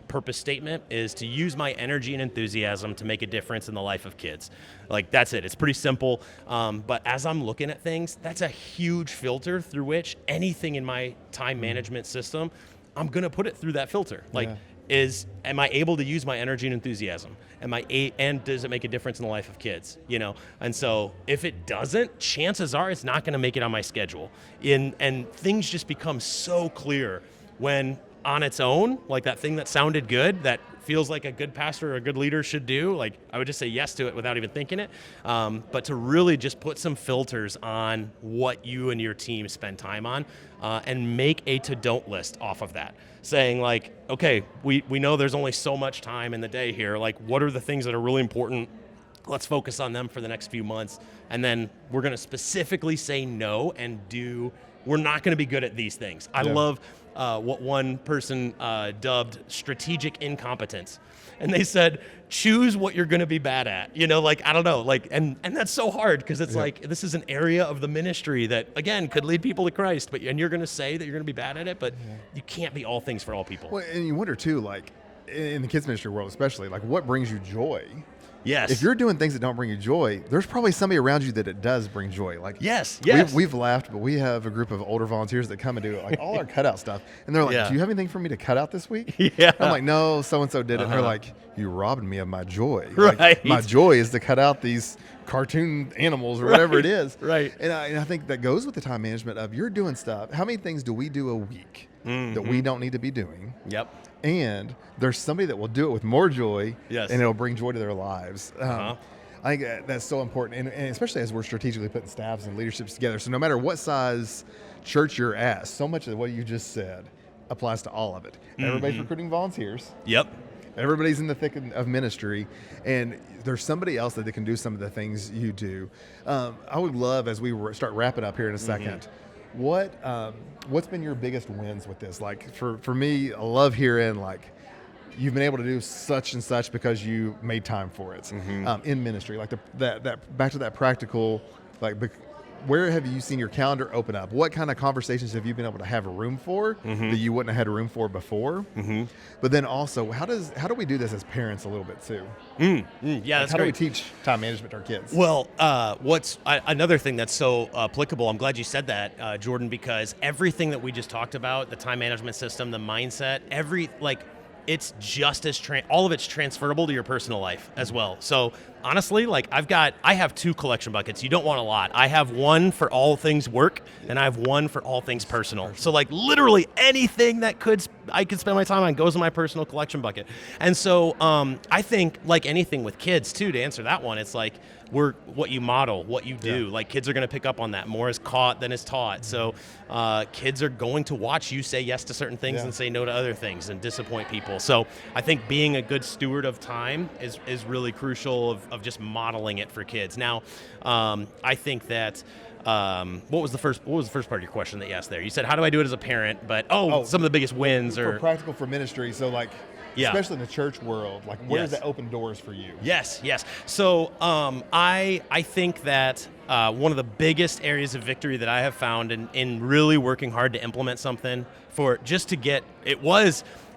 purpose statement is to use my energy and enthusiasm to make a difference in the life of kids. Like that's it, it's pretty simple. But as I'm looking at things, that's a huge filter through which anything in my time management system, I'm going to put it through that filter. Like, am I able to use my energy and enthusiasm? And does it make a difference in the life of kids? You know? And so if it doesn't, chances are it's not going to make it on my schedule. And things just become so clear when on its own, like that thing that sounded good, that feels like a good pastor or a good leader should do, like I would just say yes to it without even thinking it. But to really just put some filters on what you and your team spend time on, and make a to-don't list off of that. Saying like, okay, we know there's only so much time in the day here. Like, what are the things that are really important? Let's focus on them for the next few months. And then we're going to specifically say no and we're not going to be good at these things. I love what one person dubbed strategic incompetence. And they said, choose what you're going to be bad at. You know, like, I don't know, like, and that's so hard because it's like, this is an area of the ministry that, again, could lead people to Christ, and you're going to say that you're going to be bad at it, but you can't be all things for all people. Well, and you wonder too, like, in the kids ministry world especially, like, what brings you joy? Yes. If you're doing things that don't bring you joy, there's probably somebody around you that it does bring joy. Like, yes. We've laughed, but we have a group of older volunteers that come and do like all our cutout stuff, and they're like, "Do you have anything for me to cut out this week?" Yeah. I'm like, "No, so and so did it." And they're like, "You robbed me of my joy. Right. Like, my joy is to cut out these cartoon animals or whatever it is." Right. And I think that goes with the time management of you're doing stuff. How many things do we do a week that we don't need to be doing? Yep. And there's somebody that will do it with more joy, Yes. and it'll bring joy to their lives. I think that's so important, and especially as we're strategically putting staffs and leaderships together. So no matter what size church you're at, so much of what you just said applies to all of it. Everybody's recruiting volunteers. Yep. Everybody's in the thick of ministry, and there's somebody else that can do some of the things you do. I would love, as we start wrapping up here in a second, what's been your biggest wins with this? Like for me, I love hearing like you've been able to do such and such because you made time for it in ministry. Like that back to that practical, like where have you seen your calendar open up? What kind of conversations have you been able to have a room for that you wouldn't have had a room for before? But then also, how do we do this as parents a little bit too? Yeah, like, that's how great. do we teach time management to our kids? Well, another thing that's so applicable, I'm glad you said that, Jordan, because everything that we just talked about, the time management system, the mindset, it's just as all of it's transferable to your personal life as well. So honestly, like I have 2 collection buckets. You don't want a lot. I have one for all things work, and I have one for all things personal. So like literally anything that I could spend my time on goes in my personal collection bucket. And so I think like anything with kids too, to answer that one, it's like what you model, what you do. Yeah. Like kids are going to pick up on that. More is caught than is taught. So kids are going to watch you say yes to certain things and say no to other things and disappoint people. So I think being a good steward of time is really crucial of just modeling it for kids. Now, I think that what was the first part of your question that you asked there? You said, how do I do it as a parent? But some of the biggest wins for practical for ministry. So like, especially in the church world, like where does that open doors for you? Yes. So I think that one of the biggest areas of victory that I have found in really working hard to implement something for just to get,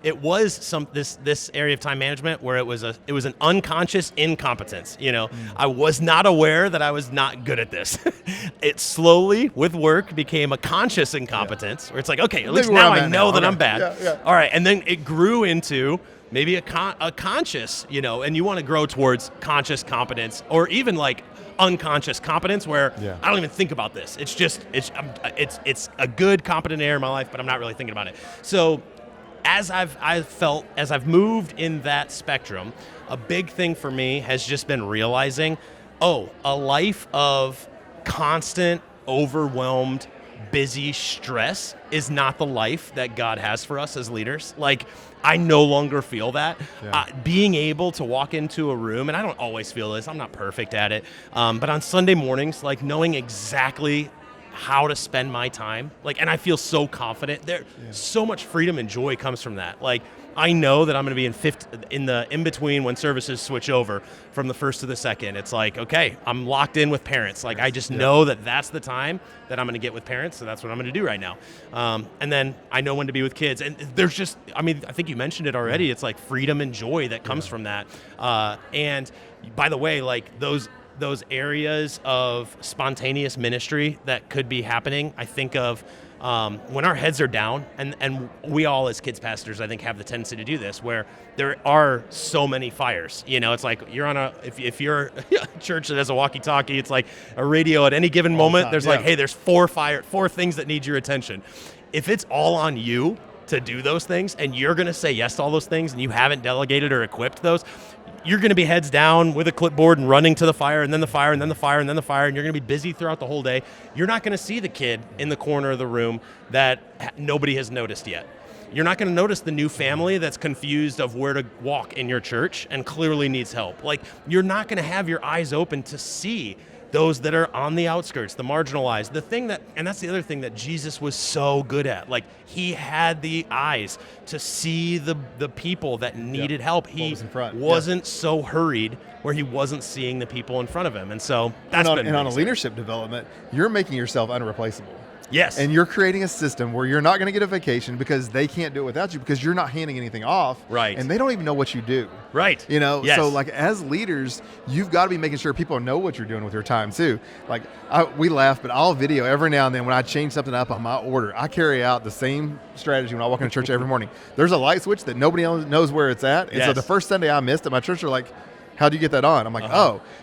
it was this area of time management where it was an unconscious incompetence. I was not aware that I was not good at this. It slowly, with work, became a conscious incompetence where it's like, okay, at least now I know that I'm bad. Yeah. All right, and then it grew into maybe a conscious, and you want to grow towards conscious competence, or even like unconscious competence where I don't even think about this. It's just it's a good competent area in my life, but I'm not really thinking about it. So as I've moved in that spectrum, a big thing for me has just been realizing, a life of constant, overwhelmed, busy stress is not the life that God has for us as leaders. Like, I no longer feel that. Being able to walk into a room, and I don't always feel this, I'm not perfect at it, but on Sunday mornings, like knowing exactly how to spend my time, and I feel so confident. So much freedom and joy comes from that. Like, I know that I'm going to be in the in-between when services switch over from the first to the second. It's like, okay, I'm locked in with parents. Like, I just know that that's the time that I'm going to get with parents, so that's what I'm going to do right now. And then I know when to be with kids. And there's just, I think you mentioned it already. It's like freedom and joy that comes from that. And by the way, like those areas of spontaneous ministry that could be happening, I think of when our heads are down, and we all as kids pastors, I think, have the tendency to do this, where there are so many fires. It's like you're on if you're a church that has a walkie-talkie, it's like a radio at any given moment. There's like, hey, there's four things that need your attention. If it's all on you to do those things, and you're going to say yes to all those things, and you haven't delegated or equipped those, you're going to be heads down with a clipboard and running to the fire, and then the fire, and then the fire, and then the fire, and you're going to be busy throughout the whole day. You're not going to see the kid in the corner of the room that nobody has noticed yet. You're not going to notice the new family that's confused of where to walk in your church and clearly needs help. Like, you're not going to have your eyes open to see those that are on the outskirts, the marginalized, and that's the other thing that Jesus was so good at. Like, he had the eyes to see the people that needed help. He wasn't so hurried where he wasn't seeing the people in front of him. And so that's been on a leadership development, you're making yourself unreplaceable. Yes. And you're creating a system where you're not going to get a vacation because they can't do it without you, because you're not handing anything off. Right. And they don't even know what you do. Right. Yes. So like as leaders, you've got to be making sure people know what you're doing with your time too. Like we laugh, but I'll video every now and then when I change something up on my order. I carry out the same strategy when I walk into church every morning. There's a light switch that nobody else knows where it's at. And so the first Sunday I missed at my church, they're like, how do you get that on? I'm like,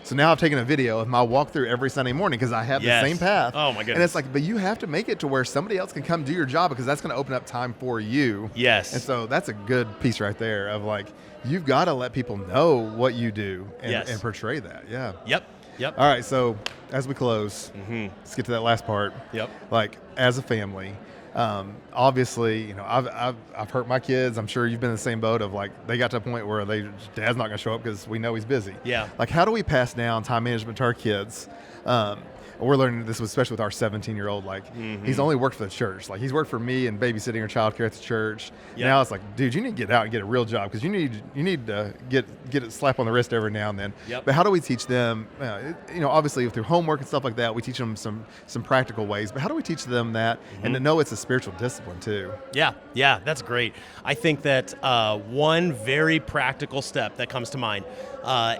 so now I've taken a video of my walkthrough every Sunday morning because I have the same path. Oh, my goodness. And it's like, but you have to make it to where somebody else can come do your job, because that's going to open up time for you. Yes. And so that's a good piece right there of like, you've got to let people know what you do and portray that. Yeah. Yep. All right. So as we close, let's get to that last part. Yep. Like as a family, obviously, I've hurt my kids. I'm sure you've been in the same boat of like, they got to a point where dad's not going to show up because we know he's busy. Yeah. Like, how do we pass down time management to our kids? We're learning this, especially with our 17-year-old. Like, he's only worked for the church. Like, he's worked for me and babysitting or childcare at the church. Yep. Now it's like, dude, you need to get out and get a real job, because you need to get a slap on the wrist every now and then. Yep. But how do we teach them? Obviously through homework and stuff like that, we teach them some practical ways. But how do we teach them that and to know it's a spiritual discipline too? Yeah, that's great. I think that one very practical step that comes to mind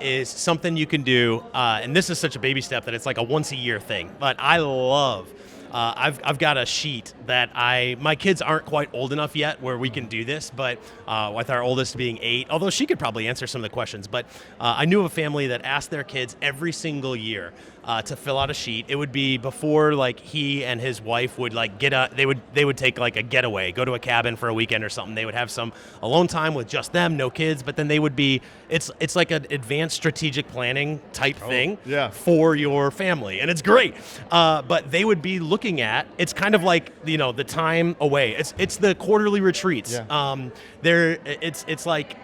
is something you can do, and this is such a baby step that it's like a once-a-year thing, but I love I've got a sheet that my kids aren't quite old enough yet where we can do this, but with our oldest being 8, although she could probably answer some of the questions, but I knew of a family that asked their kids every single year to fill out a sheet. It would be before like he and his wife would like they would take like a getaway, go to a cabin for a weekend or something. They would have some alone time with just them, no kids, but then they would be, it's like an advanced strategic planning type thing for your family. And it's great. But they would be looking at, it's kind of like, the time away. It's the quarterly retreats. Yeah. It's like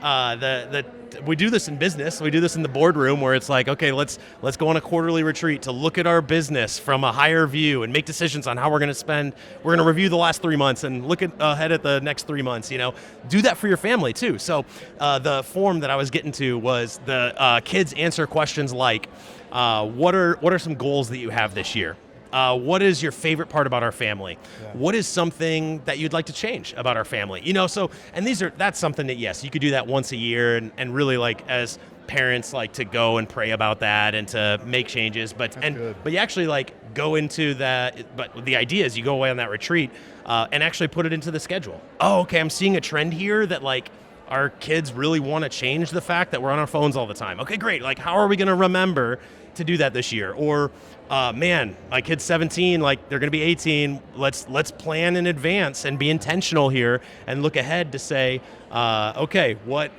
we do this in business. We do this in the boardroom where it's like, okay, let's go on a quarterly retreat to look at our business from a higher view and make decisions on how we're going to spend. We're going to review the last 3 months and look ahead at the next 3 months. Do that for your family too. So the form that I was getting to was the kids answer questions like, what are some goals that you have this year? what is your favorite part about our family? Yeah. What is something that you'd like to change about our family? So, and that's something that, yes, you could do that once a year and really like as parents like to go and pray about that and to make changes, but you actually like go into that. But the idea is you go away on that retreat and actually put it into the schedule. Oh, okay, I'm seeing a trend here that like our kids really want to change the fact that we're on our phones all the time. Okay, great. Like, how are we going to remember to do that this year? Or, man, my kid's 17, like they're going to be 18. Let's plan in advance and be intentional here and look ahead to say, okay, what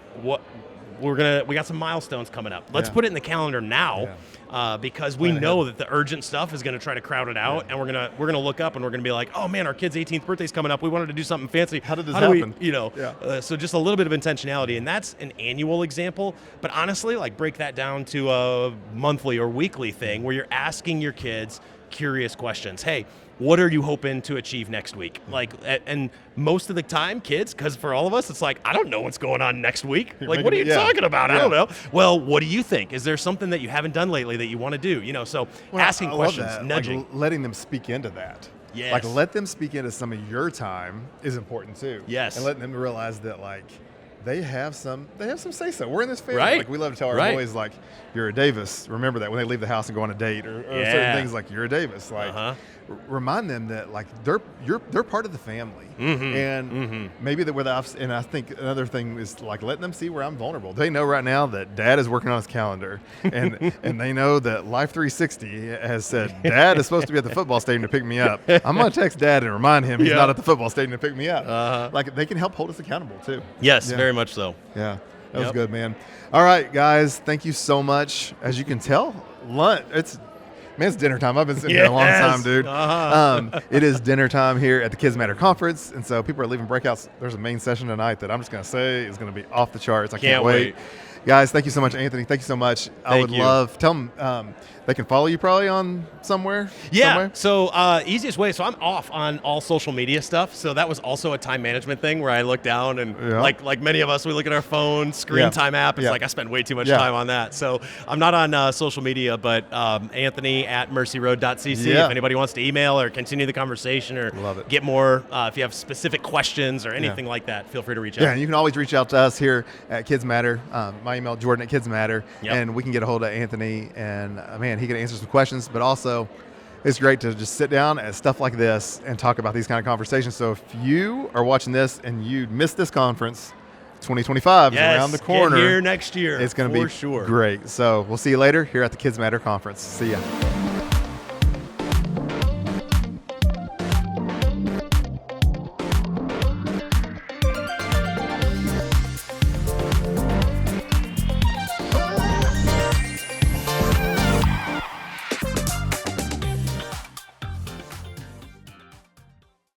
we got some milestones coming up. Let's put it in the calendar now. Because we know that the urgent stuff is going to try to crowd it out, and we're gonna look up and we're gonna be like, oh man, our kid's 18th birthday's coming up. We wanted to do something fancy. How did this happen? So just a little bit of intentionality, and that's an annual example. But honestly, like break that down to a monthly or weekly thing where you're asking your kids curious questions. Hey, what are you hoping to achieve next week? Like, and most of the time, kids, because for all of us, it's like, I don't know what's going on next week. Like, what are you talking about? I don't know. Well, what do you think? Is there something that you haven't done lately that you want to do? So asking questions, nudging. Like letting them speak into that. Yes. Like let them speak into some of your time is important too. Yes. And letting them realize that like they have some say so. We're in this family. Right. Like we love to tell our boys like you're a Davis. Remember that when they leave the house and go on a date or certain things like you're a Davis. Like remind them that like they're part of the family. And maybe that and I think another thing is like letting them see where I'm vulnerable. They know right now that Dad is working on his calendar and they know that Life 360 has said Dad is supposed to be at the football stadium to pick me up. I'm going to text Dad and remind him he's not at the football stadium to pick me up. Like they can help hold us accountable too. Yes, very much so. Yeah, that was good, man. All right, guys, thank you so much. As you can tell, lunch, it's dinner time. I've been sitting here a long time, dude. It is dinner time here at the KidzMatter Conference, and so people are leaving breakouts. There's a main session tonight that I'm just going to say is going to be off the charts. I can't wait. Guys, thank you so much, Anthony. Thank you so much. I would love, tell them they can follow you probably on somewhere. So easiest way. So I'm off on all social media stuff. So that was also a time management thing where I look down and like many of us, we look at our phone screen time app. It's like I spend way too much time on that. So I'm not on social media, but Anthony at mercyroad.cc. If anybody wants to email or continue the conversation or get more, if you have specific questions or anything like that, feel free to reach out. Yeah, and you can always reach out to us here at KidzMatter. My email, Jordan at KidzMatter, and we can get a hold of Anthony, and man, he can answer some questions, but also it's great to just sit down at stuff like this and talk about these kind of conversations. So if you are watching this and you missed this conference, 2025 is around the corner. Get here next year. It's going to be sure. Great. So we'll see you later here at the KidzMatter Conference. See ya.